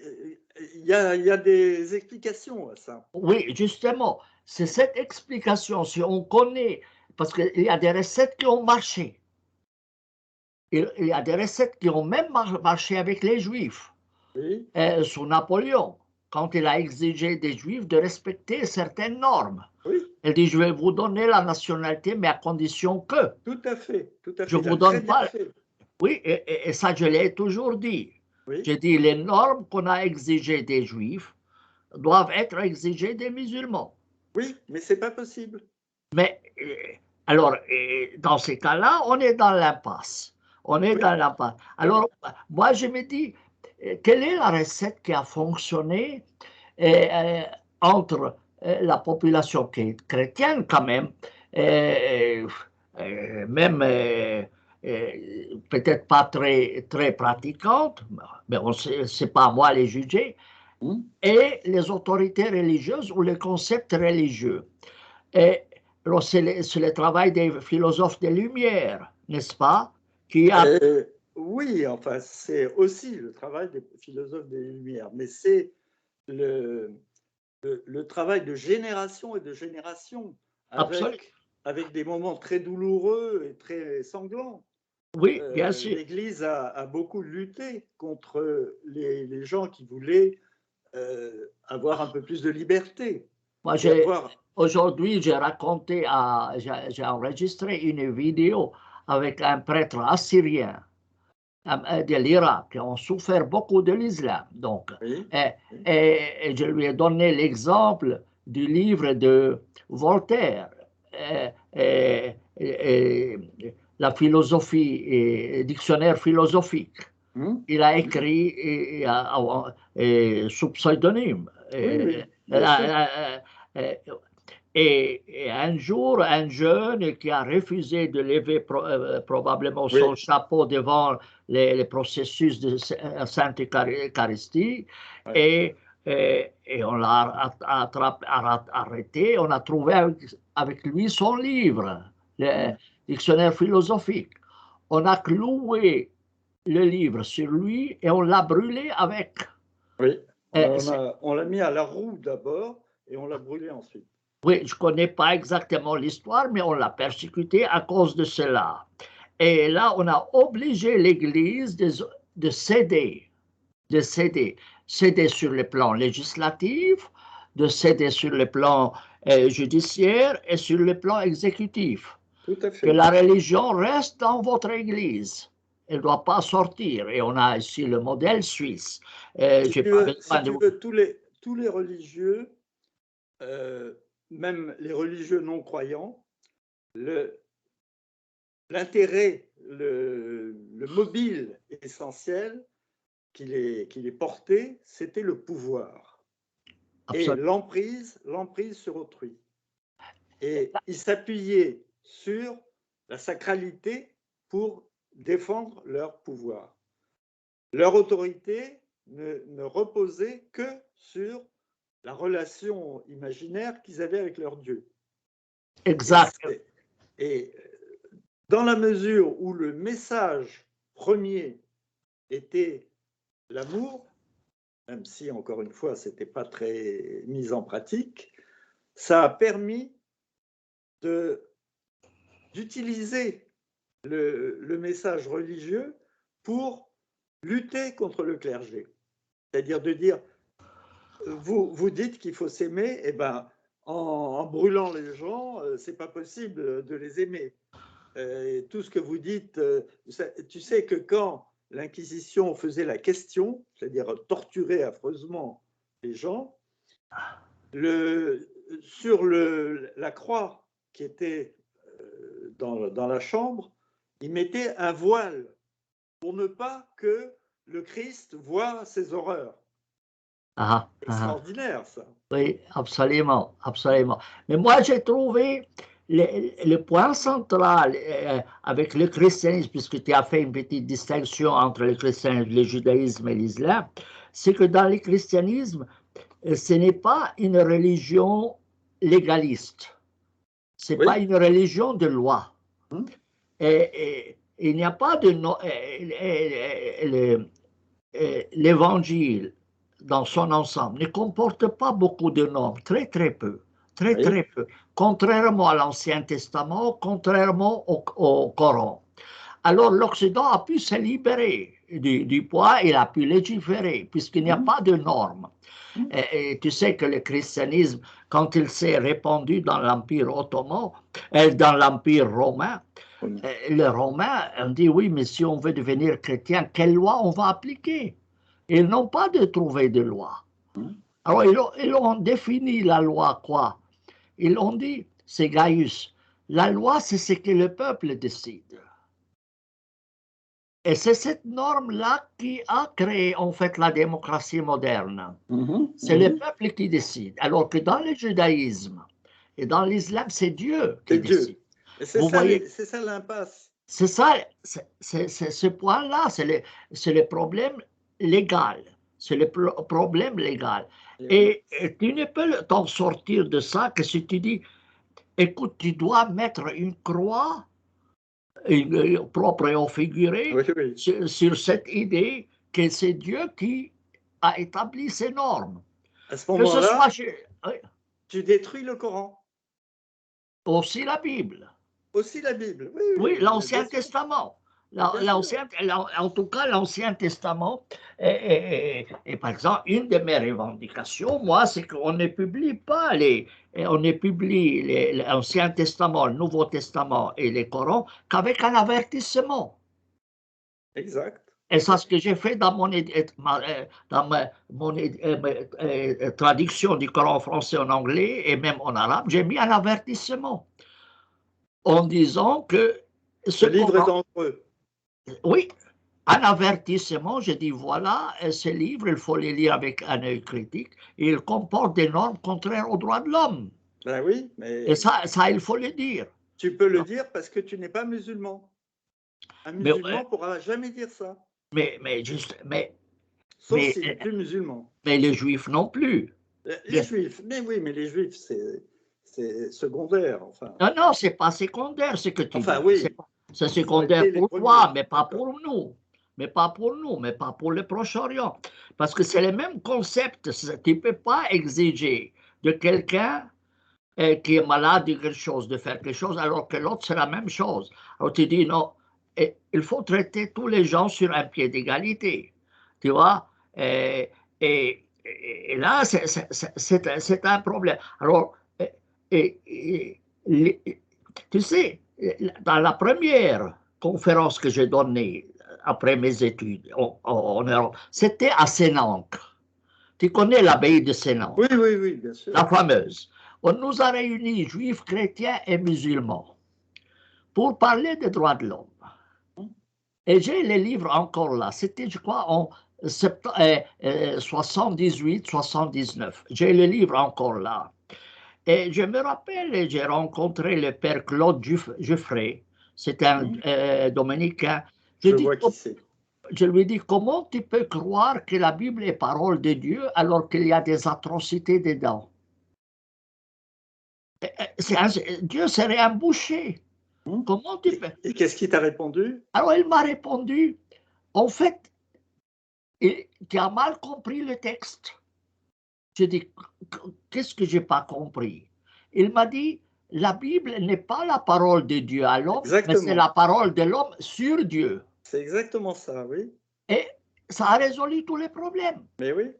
il y a des explications à ça.
Oui, justement, c'est cette explication, si on connaît, parce qu'il y a des recettes qui ont marché. Il y a des recettes qui ont même marché avec les Juifs.
Oui,
Sous Napoléon, quand il a exigé des Juifs de respecter certaines normes.
oui,
Il dit, je vais vous donner la nationalité, mais à condition que
tout à fait, tout à
je
fait.
ne
Il a
vous
très
donne
bien
pas.
fait.
Oui, et ça, je l'ai toujours dit.
Oui,
J'ai dit, les normes qu'on a exigées des Juifs doivent être exigées des musulmans.
oui, mais c'est pas possible.
Mais alors, dans ces cas-là, on est dans l'impasse. On est
Oui,
dans l'impasse. Alors, moi, je me dis, quelle est la recette qui a fonctionné entre la population qui est chrétienne quand même, même peut-être pas très pratiquante, mais c'est pas à moi de les juger, et les autorités religieuses ou les concepts religieux. Et c'est le travail des philosophes des Lumières, n'est-ce pas, qui a...
oui, enfin, c'est aussi le travail des philosophes des Lumières, mais c'est le travail de génération et de génération,
Absolument.
avec des moments très douloureux et très sanglants.
Oui, bien sûr.
L'Église a beaucoup lutté contre les gens qui voulaient avoir un peu plus de liberté.
Moi,
Et avoir...
aujourd'hui, j'ai enregistré une vidéo avec un prêtre assyrien de l'Irak qui ont souffert beaucoup de l'islam. Donc,
Oui,
et je lui ai donné l'exemple du livre de Voltaire, la philosophie, dictionnaire philosophique. Il a écrit sous pseudonyme.
oui, oui, bien sûr.
Et un jour, un jeune qui a refusé de lever probablement
Oui,
son chapeau devant les processus de Sainte Eucharistie,
oui.
et on l'a arrêté, on a trouvé avec lui son livre, le dictionnaire philosophique. On a cloué le livre sur lui et on l'a brûlé avec.
Oui,
Euh,
on l'a mis à la roue d'abord et on l'a brûlé ensuite.
Oui, je ne connais pas exactement l'histoire, mais on l'a persécuté à cause de cela. Et là, on a obligé l'Église de céder, céder sur le plan législatif, de céder sur le plan judiciaire et sur le plan exécutif.
Tout à
Que
fait.
la religion reste dans votre Église. Elle ne doit pas sortir. Et on a ici le modèle suisse.
Si tu veux, tous les religieux, même les religieux non croyants, l'intérêt, le mobile essentiel qui les portait, c'était le pouvoir et l'emprise sur autrui. Et ils s'appuyaient sur la sacralité pour défendre leur pouvoir. Leur autorité ne reposait que sur la relation imaginaire qu'ils avaient avec leur Dieu.
Exact.
Et dans la mesure où le message premier était l'amour, même si, encore une fois, ce n'était pas très mis en pratique, ça a permis d'utiliser le message religieux pour lutter contre le clergé. C'est-à-dire de dire, vous dites qu'il faut s'aimer, eh ben, en brûlant les gens, c'est pas possible de les aimer. Et tout ce que vous dites, tu sais que quand l'Inquisition faisait la question, c'est-à-dire torturer affreusement les gens, sur la croix qui était dans la chambre, il mettait un voile pour ne pas que le Christ voie ces horreurs.
Ah, ah.
Extraordinaire, ça.
Oui, absolument, absolument. Mais moi, j'ai trouvé le point central avec le christianisme, puisque tu as fait une petite distinction entre le christianisme, le judaïsme et l'islam, c'est que dans le christianisme, ce n'est pas une religion légaliste, ce n'est pas
Oui.
une religion de loi. Il n'y a pas de... l'évangile dans son ensemble ne comporte pas beaucoup de normes, très très peu, très
Oui.
très peu, contrairement à l'Ancien Testament, contrairement au Coran. Alors l'Occident a pu se libérer du poids, il a pu légiférer, puisqu'il n'y a pas de normes. Et tu sais que le christianisme, quand il s'est répandu dans l'Empire ottoman, dans l'Empire romain, les Romains ont dit oui, mais si on veut devenir chrétien, quelle loi on va appliquer? Ils n'ont pas de trouver de loi. Alors ils ont défini la loi quoi? Ils ont dit, c'est Gaius, la loi c'est ce que le peuple décide. Et c'est cette norme-là qui a créé en fait la démocratie moderne. C'est le peuple qui décide. Alors que dans le judaïsme et dans l'islam, c'est Dieu qui décide.
C'est ça l'impasse.
C'est ça, c'est ce point-là, c'est le problème légal. C'est le problème légal. Et tu ne peux t'en sortir de ça que si tu dis, écoute, tu dois mettre une croix, propre et figurée, sur cette idée que c'est Dieu qui a établi ces normes.
À ce moment-là, tu détruis le Coran.
Aussi la Bible.
Aussi la Bible,
oui l'Ancien Testament. En tout cas, l'Ancien Testament, et par exemple, une de mes revendications, moi, c'est qu'on ne publie pas l'Ancien Testament, le Nouveau Testament et les Corans qu'avec un avertissement.
Exact.
Et c'est ce que j'ai fait dans mon traduction du Coran français en anglais et même en arabe, j'ai mis un avertissement en disant que
ce livre est dangereux.
Oui, un avertissement, je dis voilà, ce livre, il faut le lire avec un œil critique, il comporte des normes contraires aux droits de l'homme.
Ben oui, mais...
Et ça, il faut le dire.
Tu peux le dire parce que tu n'es pas musulman. Un musulman ne pourra jamais dire ça. Sauf s'il n'est plus musulman.
Mais les juifs non plus.
Les juifs, mais oui, mais les juifs, c'est secondaire. Enfin.
Non, c'est pas secondaire, ce que tu dis.
Oui.
C'est secondaire pour toi, mais pas pour nous. Mais pas pour nous, mais pas pour le Proche-Orient. Parce que c'est le même concept. Tu ne peux pas exiger de quelqu'un qui est malade de quelque chose, de faire quelque chose, alors que l'autre, c'est la même chose. Alors tu dis non, il faut traiter tous les gens sur un pied d'égalité. Tu vois? Et là, c'est un problème. Alors, tu sais, dans la première conférence que j'ai donnée après mes études en Europe, c'était à Sénanque. Tu connais l'abbaye de Sénanque?
Oui, bien sûr.
La fameuse. On nous a réunis, juifs, chrétiens et musulmans, pour parler des droits de l'homme. Et j'ai les livres encore là. C'était, je crois, en 78, 79. J'ai le livre encore là. Et je me rappelle, j'ai rencontré le père Claude Geoffrey. C'était un dominicain. Je lui dis, comment tu peux croire que la Bible est parole de Dieu alors qu'il y a des atrocités dedans? Dieu serait un boucher. Comment tu peux?
Et qu'est-ce qu'il t'a répondu?
Alors il m'a répondu, en fait, et tu as mal compris le texte. Je dis, qu'est-ce que j'ai pas compris? Il m'a dit, la Bible n'est pas la parole de Dieu à l'homme, mais c'est la
Exactement.
parole de l'homme sur Dieu.
C'est exactement ça, oui.
Et ça a résolu tous les problèmes.
Mais oui.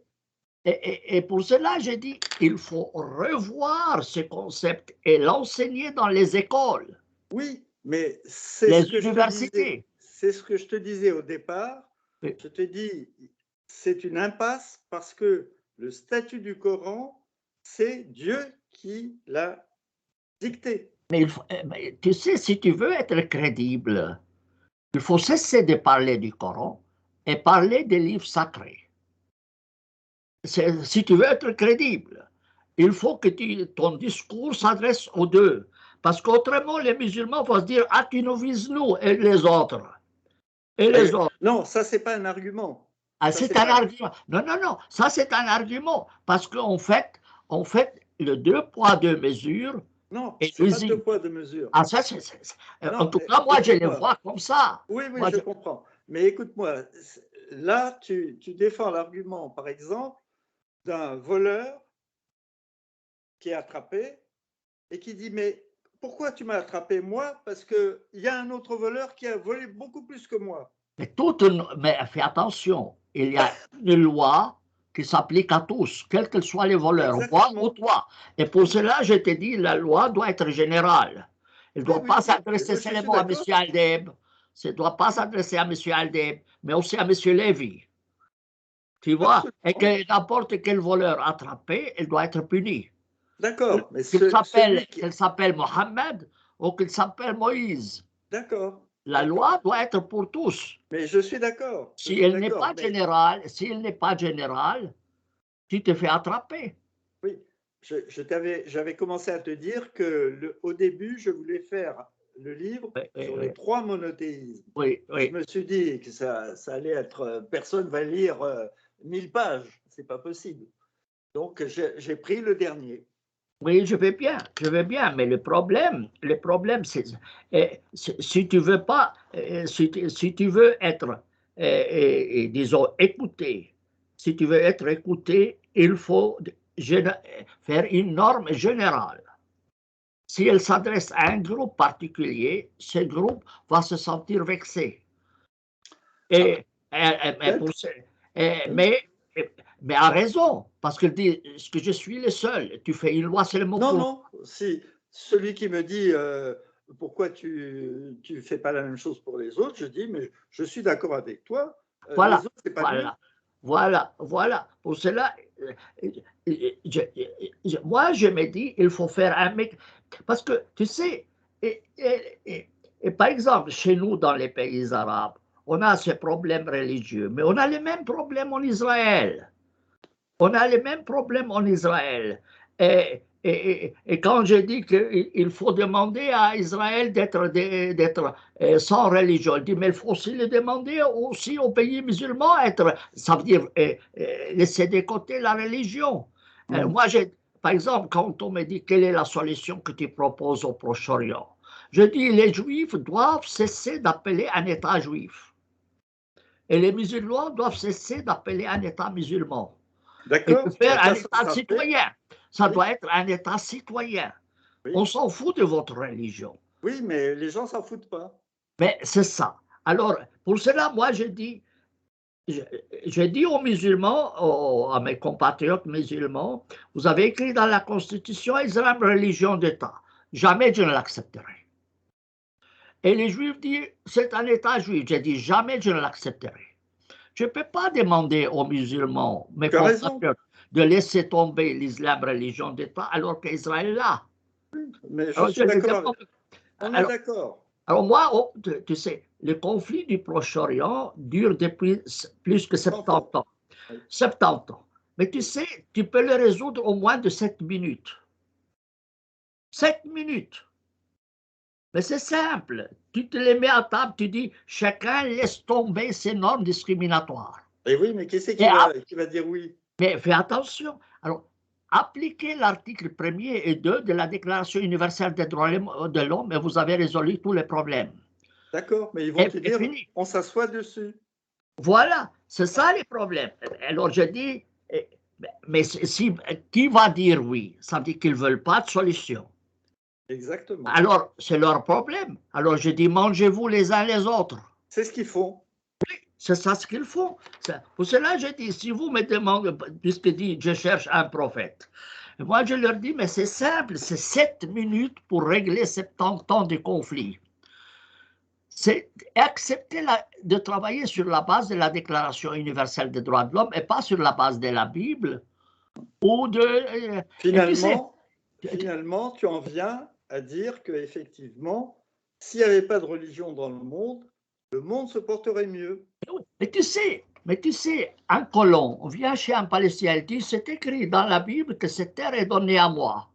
Et pour cela, j'ai dit, il faut revoir ce concept et l'enseigner dans les écoles,
Oui, mais c'est
les
ce que je te disais.
universités.
C'est ce que je te disais au départ.
Oui.
Je te dis, c'est une impasse parce que le statut du Coran, c'est Dieu qui l'a dicté.
Mais, mais tu sais, si tu veux être crédible, il faut cesser de parler du Coran et parler des livres sacrés. Si tu veux être crédible, il faut que ton discours s'adresse aux deux. Parce qu'autrement, les musulmans vont se dire, ah, tu nous vises nous et les autres. Et les autres.
Non, ça, c'est pas un argument.
Ah,
Ça,
c'est
c'est
un
pas...
argument. Non, non, non, ça c'est un argument. Parce qu'en fait, le deux poids, deux mesures
Non,
est
c'est pas deux
nuisible.
poids, deux mesures.
Ah, ça, en
Non,
tout cas, moi, je les
écoute-moi.
vois comme ça.
Oui, oui,
Moi,
je comprends. Mais écoute-moi, là, tu défends l'argument, par exemple, d'un voleur qui est attrapé et qui dit, mais pourquoi tu m'as attrapé moi? Parce qu'il y a un autre voleur qui a volé beaucoup plus que moi.
mais fais attention, il y a une loi qui s'applique à tous, quels que soient les voleurs, moi ou
Exactement.
toi. Et pour cela, je te dis, la loi doit être générale. Elle ne
Oui,
doit
oui,
pas
mais
s'adresser
moi, je suis
seulement à M.
d'accord.
Aldeb, ça ne doit pas s'adresser à M. Aldeb, mais aussi à M. Lévy. Tu vois? Et
Absolument.
que n'importe quel voleur attrapé, il doit être puni.
D'accord, mais
Qu'il
celui qui...
s'appelle Mohammed ou qu'il s'appelle Moïse.
D'accord,
La
d'accord.
loi doit être pour tous.
Mais je suis d'accord, je
Si
suis
elle n'est
d'accord.
pas
Mais
générale, si elle n'est pas générale, tu te fais attraper.
oui, j'avais commencé à te dire que au début, je voulais faire le livre
Oui, oui,
sur
oui.
les trois monothéismes.
Oui,
Je
oui.
me suis dit que ça allait être, personne va lire 1000 pages, c'est pas possible. Donc j'ai pris le dernier.
Oui, je vais bien, mais le problème, c'est si tu veux pas, si tu veux être, disons, écouté, si tu veux être écouté, il faut faire une norme générale. Si elle s'adresse à un groupe particulier, ce groupe va se sentir vexé.
Ah,
Et,
peut-être, oui.
mais, mais a raison, parce qu'il dit que je suis le seul. Tu fais une loi seulement
Non,
pour.
non, si celui qui me dit pourquoi tu fais pas la même chose pour les autres, je dis mais je suis d'accord avec toi. Les
Voilà,
autres, c'est pas lui.
voilà, voilà, voilà. Pour cela, moi, je me dis, il faut faire un mec. Parce que, tu sais, et par exemple, chez nous, dans les pays arabes, on a ces problèmes religieux, mais on a les mêmes problèmes en Israël. On a les mêmes problèmes en Israël. Et quand je dis qu'il faut demander à Israël d'être sans religion, je dis, mais il faut aussi le demander aussi aux pays musulmans, ça veut dire laisser de côté la religion. Moi, par exemple, quand on me dit quelle est la solution que tu proposes au Proche-Orient, je dis les Juifs doivent cesser d'appeler un État juif. Et les musulmans doivent cesser d'appeler un État musulman et de
D'accord,
faire
mais
un
ça
État
sera fait.
citoyen. Ça
Oui,
doit être un État citoyen. On
oui,
s'en fout de votre religion.
oui, mais les gens s'en foutent pas.
Mais c'est ça. Alors, pour cela, moi, je dis aux musulmans, à mes compatriotes musulmans, vous avez écrit dans la Constitution Islam, religion d'État. Jamais je ne l'accepterai. Et les Juifs disent, c'est un État juif. J'ai dit, jamais je ne l'accepterai. Je ne peux pas demander aux musulmans, mes
Tu as raison,
compatriotes, de laisser tomber l'islam religion d'État alors qu'Israël est là.
mais je
Alors,
suis
je les
d'accord.
demande.
On est
Alors,
d'accord.
alors moi, tu sais, le conflit du Proche-Orient dure depuis plus que
100 ans.
70 ans.
Oui,
70 ans. Mais tu
oui.
sais, tu peux le résoudre au moins de 7 minutes. 7 minutes. Mais c'est simple. Tu te les mets à table, tu dis, chacun laisse tomber ses normes discriminatoires.
Et oui, mais qui c'est
Et
qui va dire oui?
Mais fais attention. Alors, appliquez l'article 1er et 2 de la Déclaration universelle des droits de l'homme et vous avez résolu tous les problèmes.
D'accord, mais ils vont te
Et
dire
fini.
on s'assoit dessus.
Voilà, c'est ça les problèmes. Alors je dis, mais qui va dire oui? Ça veut dire qu'ils ne veulent pas de solution.
Exactement.
Alors, c'est leur problème. Alors je dis, mangez-vous les uns les autres.
C'est ce qu'ils font.
C'est ça ce qu'ils font. Pour cela, je dis, si vous me demandez, puisque dit, je cherche un prophète, moi je leur dis, mais c'est simple, c'est 7 minutes pour régler 70 ans de conflit. C'est accepter de travailler sur la base de la Déclaration universelle des droits de l'homme et pas sur la base de la Bible ou de...
Finalement, tu en viens à dire qu'effectivement, s'il n'y avait pas de religion dans le monde se porterait mieux.
Mais tu sais, un colon vient chez un Palestinien, il dit, c'est écrit dans la Bible que cette terre est donnée à moi.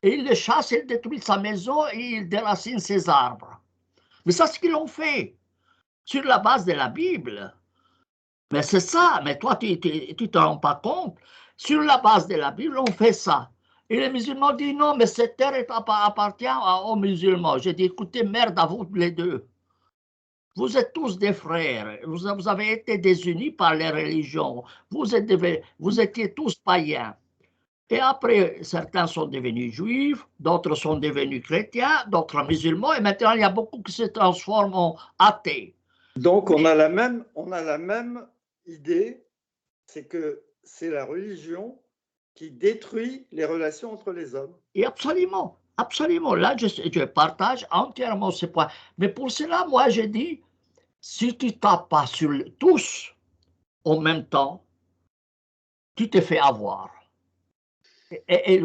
Et il le chasse, il détruit sa maison et il déracine ses arbres. Mais ça, c'est ce qu'ils ont fait, sur la base de la Bible. Mais c'est ça, mais toi, tu ne te rends pas compte. Sur la base de la Bible, on fait ça. Et les musulmans disent non, mais cette terre appartient aux musulmans. J'ai dit, écoutez, merde à vous les deux. Vous êtes tous des frères. Vous avez été désunis par les religions. Vous étiez tous païens. Et après, certains sont devenus juifs, d'autres sont devenus chrétiens, d'autres musulmans, et maintenant il y a beaucoup qui se transforment en athées.
Donc on a la même idée, c'est que c'est la religion qui détruit les relations entre les hommes.
Et absolument, absolument. Là, je partage entièrement ce point. Mais pour cela, moi, je dis, si tu ne tapes pas sur tous en même temps, tu te fais avoir. Et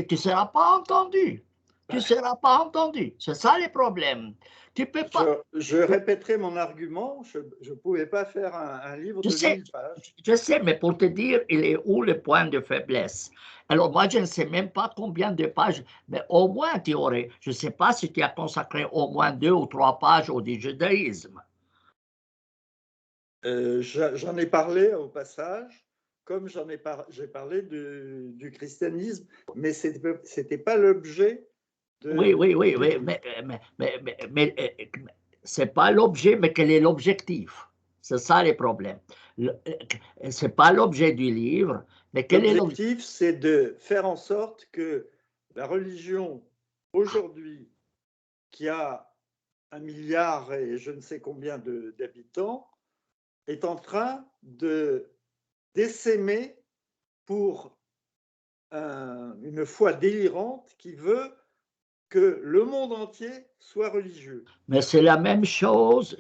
tu ne seras pas entendu. Tu ne seras pas entendu. C'est ça le problème. Tu peux pas.
Je répéterai mon argument. Je ne pouvais pas faire un livre de 1000 pages.
Je sais, mais pour te dire, il est où le point de faiblesse? Alors, moi, je ne sais même pas combien de pages, mais au moins tu aurais. Je ne sais pas si tu as consacré au moins 2 ou 3 pages au judaïsme.
J'en ai parlé au passage, comme j'ai parlé du christianisme, mais ce n'était pas l'objet.
Oui, mais ce n'est pas l'objet, mais quel est l'objectif? C'est ça le problème. Ce n'est pas l'objet du livre, mais quel est l'objectif?
L'objectif, c'est de faire en sorte que la religion, aujourd'hui, qui a 1 milliard et je ne sais combien d'habitants, est en train de d'essaimer pour une foi délirante qui veut que le monde entier soit religieux.
Mais c'est la même chose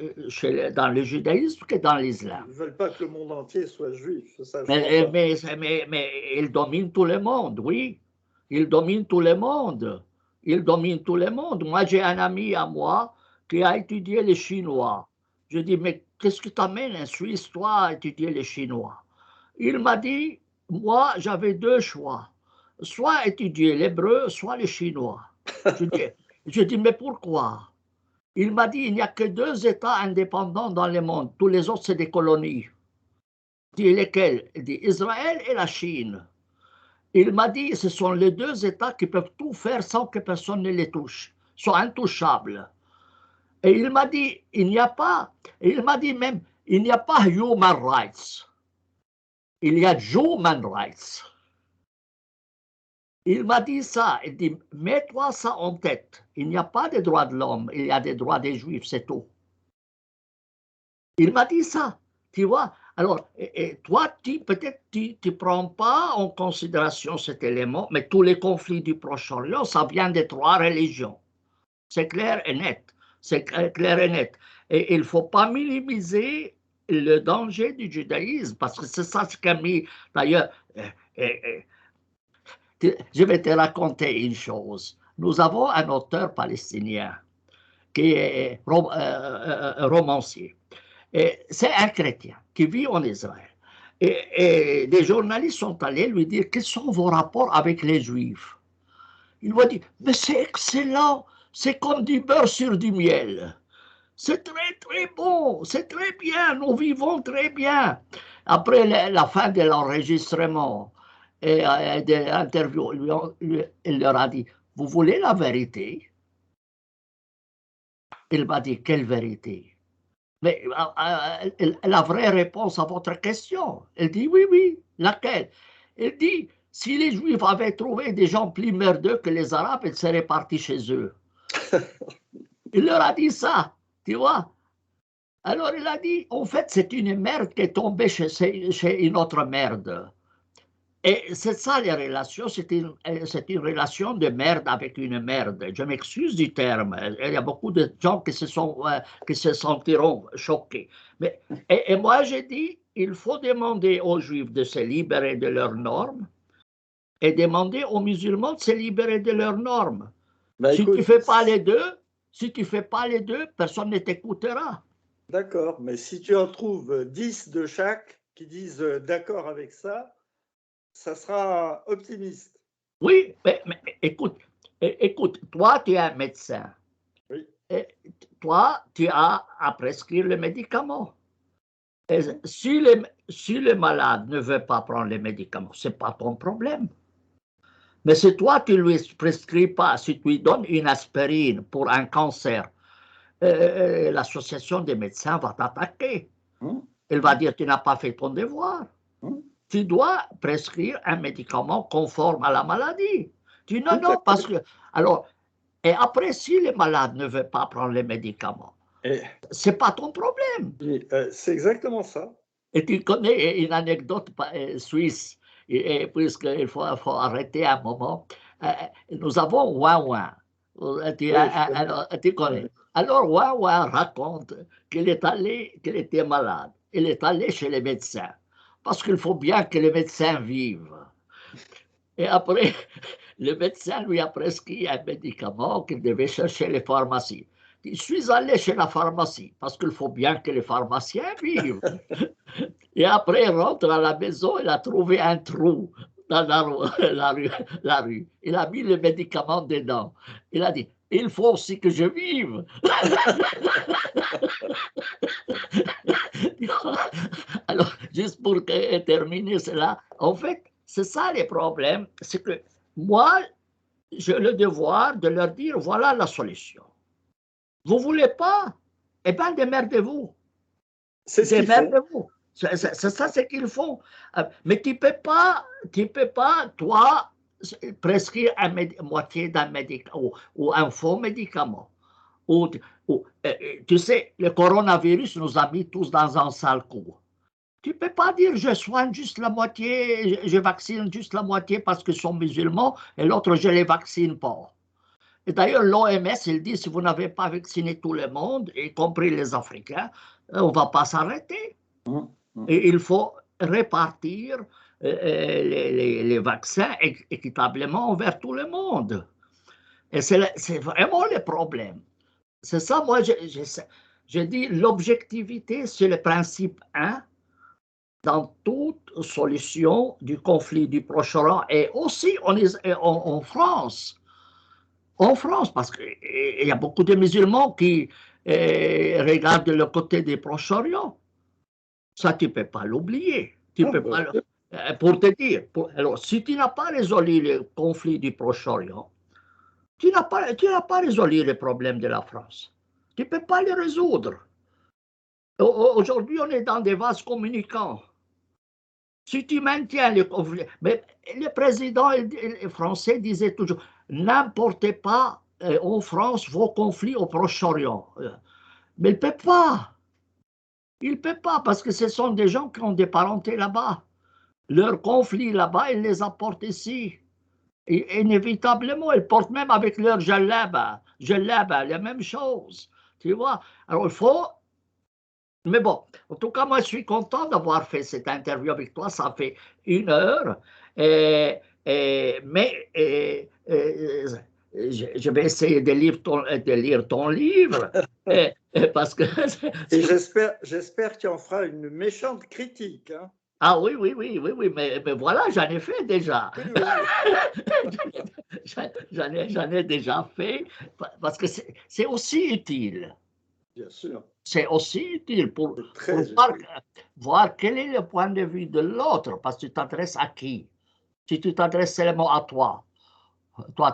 dans le judaïsme que dans l'islam.
Ils ne veulent pas que le monde entier soit juif. Ça,
mais ils dominent tout le monde, oui. Ils dominent tout le monde. Ils dominent tout le monde. Moi, j'ai un ami à moi qui a étudié le chinois. Je dis, mais qu'est-ce qui t'amène en Suisse, toi, à étudier le chinois? Il m'a dit, moi, j'avais 2 choix. Soit étudier l'hébreu, soit le chinois. Je dis, mais pourquoi? Il m'a dit, il n'y a que 2 États indépendants dans le monde. Tous les autres, c'est des colonies. Je dis, lesquels? Il dit, Israël et la Chine. Il m'a dit, ce sont les 2 États qui peuvent tout faire sans que personne ne les touche, sont intouchables. Et il m'a dit, il n'y a pas, il m'a dit même, il n'y a pas human rights. Il y a human rights. Il m'a dit ça, il dit, mets-toi ça en tête. Il n'y a pas de droits de l'homme, il y a des droits des juifs, c'est tout. Il m'a dit ça, tu vois. Alors, et toi, peut-être tu ne prends pas en considération cet élément, mais tous les conflits du Proche-Orient, ça vient des 3 religions. C'est clair et net. C'est clair et net. Et il ne faut pas minimiser le danger du judaïsme, parce que c'est ça ce qu'a mis, d'ailleurs, je vais te raconter une chose. Nous avons un auteur palestinien qui est romancier. C'est un chrétien qui vit en Israël. Et des journalistes sont allés lui dire, quels sont vos rapports avec les Juifs? Il m'a dit, mais c'est excellent, c'est comme du beurre sur du miel. C'est très, très bon, c'est très bien, nous vivons très bien. Après la fin de l'enregistrement et de l'interview, il leur a dit, vous voulez la vérité? Il m'a dit, quelle vérité? Mais la vraie réponse à votre question, elle dit oui, oui. Laquelle? Elle dit, si les Juifs avaient trouvé des gens plus merdeux que les Arabes, ils seraient partis chez eux. Il leur a dit ça, tu vois. Alors il a dit, en fait, c'est une merde qui est tombée chez une autre merde. Et c'est ça les relations, c'est une relation de merde avec une merde. Je m'excuse du terme, il y a beaucoup de gens qui se sentiront choqués. Mais, et moi j'ai dit, il faut demander aux Juifs de se libérer de leurs normes et demander aux musulmans de se libérer de leurs normes.
Bah,
si
écoute,
tu ne fais pas les deux, si tu fais pas les deux, personne ne t'écoutera.
d'accord, mais si tu en trouves 10 de chaque qui disent d'accord avec ça, ça sera optimiste.
Oui, mais écoute, toi tu es un médecin.
Oui.
Et toi, tu as à prescrire les médicaments. Et si le malade ne veut pas prendre les médicaments, ce n'est pas ton problème. Mais si toi, tu ne lui prescris pas, si tu lui donnes une aspirine pour un cancer, l'association des médecins va t'attaquer. Elle va dire, tu n'as pas fait ton devoir. Tu dois prescrire un médicament conforme à la maladie. Tu dis non, non, parce que... Alors, et après, si le malade ne veut pas prendre les médicaments, ce n'est pas ton problème.
C'est exactement ça.
Et tu connais une anecdote suisse, puisqu'il faut arrêter un moment. Nous avons Ouin. Tu connais. Alors Ouin raconte qu'il était malade. Il est allé chez les médecins, parce qu'il faut bien que les médecins vivent. Et après, le médecin lui a prescrit un médicament qu'il devait chercher les pharmacies. Je suis allé chez la pharmacie, parce qu'il faut bien que les pharmaciens vivent. Et après, il rentre à la maison, il a trouvé un trou dans la rue. Il a mis le médicament dedans. Il a dit, il faut aussi que je vive. Alors, juste pour terminer cela, en fait, c'est ça les problèmes, c'est que moi, j'ai le devoir de leur dire, voilà la solution. Vous ne voulez pas? Eh bien, démerdez-vous.
C'est ce qu'ils font.
C'est ça, c'est qu'ils font. Mais tu ne peux pas, toi, prescrire moitié d'un médicament ou un faux médicament. Tu sais, le coronavirus nous a mis tous dans un sale coup. Tu ne peux pas dire je soigne juste la moitié, je vaccine juste la moitié parce qu'ils sont musulmans et l'autre je ne les vaccine pas. Et d'ailleurs, l'OMS, il dit si vous n'avez pas vacciné tout le monde, y compris les Africains, on ne va pas s'arrêter. Et il faut répartir les vaccins équitablement vers tout le monde. Et c'est vraiment le problème. C'est ça, moi, je dis l'objectivité, c'est le principe 1 dans toute solution du conflit du Proche-Orient et aussi en France. En France, parce qu'il y a beaucoup de musulmans qui regardent le côté du Proche-Orient. Ça, tu ne peux pas l'oublier. Pour te dire, alors, si tu n'as pas résolu le conflit du Proche-Orient, tu n'as pas résolu les problèmes de la France. Tu ne peux pas les résoudre. Aujourd'hui, on est dans des vases communicants. Si tu maintiens le conflit, mais le président français disait toujours, n'importez pas en France vos conflits au Proche-Orient. Mais il ne peut pas. Il ne peut pas parce que ce sont des gens qui ont des parentés là-bas. Leurs conflits là-bas, ils les apportent ici. Et inévitablement, ils portent même avec leur jalaba, la même chose. Tu vois? Alors, il faut... Mais bon, en tout cas, moi, je suis content d'avoir fait cette interview avec toi. Ça fait 1 heure. Mais je vais essayer de lire ton livre. Parce que...
Et j'espère qu'il en fera une méchante critique. Hein.
Ah oui, mais voilà, j'en ai fait déjà. J'en ai déjà fait, parce que c'est aussi utile.
Bien sûr.
C'est aussi utile pour voir quel est le point de vue de l'autre, parce que tu t'adresses à qui? Si tu t'adresses seulement à toi,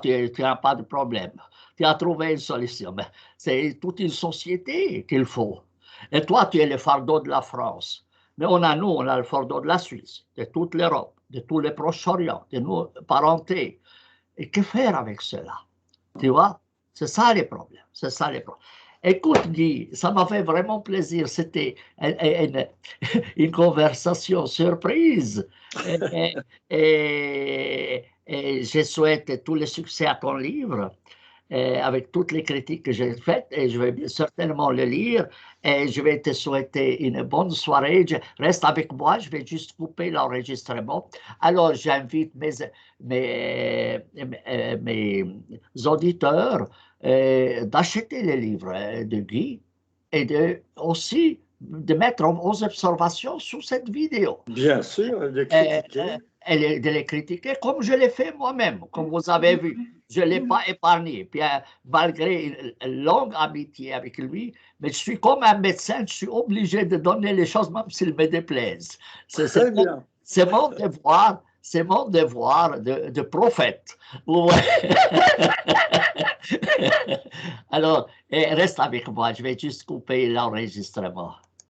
tu n'as pas de problème. Tu as trouvé une solution. Mais c'est toute une société qu'il faut. Et toi, tu es le fardeau de la France. Mais nous, on a le fardeau de la Suisse, de toute l'Europe, de tous les Proches-Orient, de nos parentés. Et que faire avec cela? Tu vois? C'est ça les problèmes. C'est ça les problèmes. Écoute, Guy, ça m'a fait vraiment plaisir. C'était une conversation surprise. Et je souhaite tous les succès à ton livre, avec toutes les critiques que j'ai faites, et je vais certainement le lire. Et je vais te souhaiter une bonne soirée. Reste avec moi, je vais juste couper l'enregistrement. Alors, j'invite mes auditeurs d'acheter les livres de Guy et aussi de mettre aux observations sous cette vidéo.
Bien sûr, de critiquer.
Et de les critiquer comme je l'ai fait moi-même, comme vous avez vu. Je ne l'ai pas épargné. Puis, malgré une longue amitié avec lui, mais je suis comme un médecin, je suis obligé de donner les choses même s'ils me déplaisent.
Très bien.
C'est mon devoir, c'est mon devoir de prophète. Alors, reste avec moi, je vais juste couper l'enregistrement.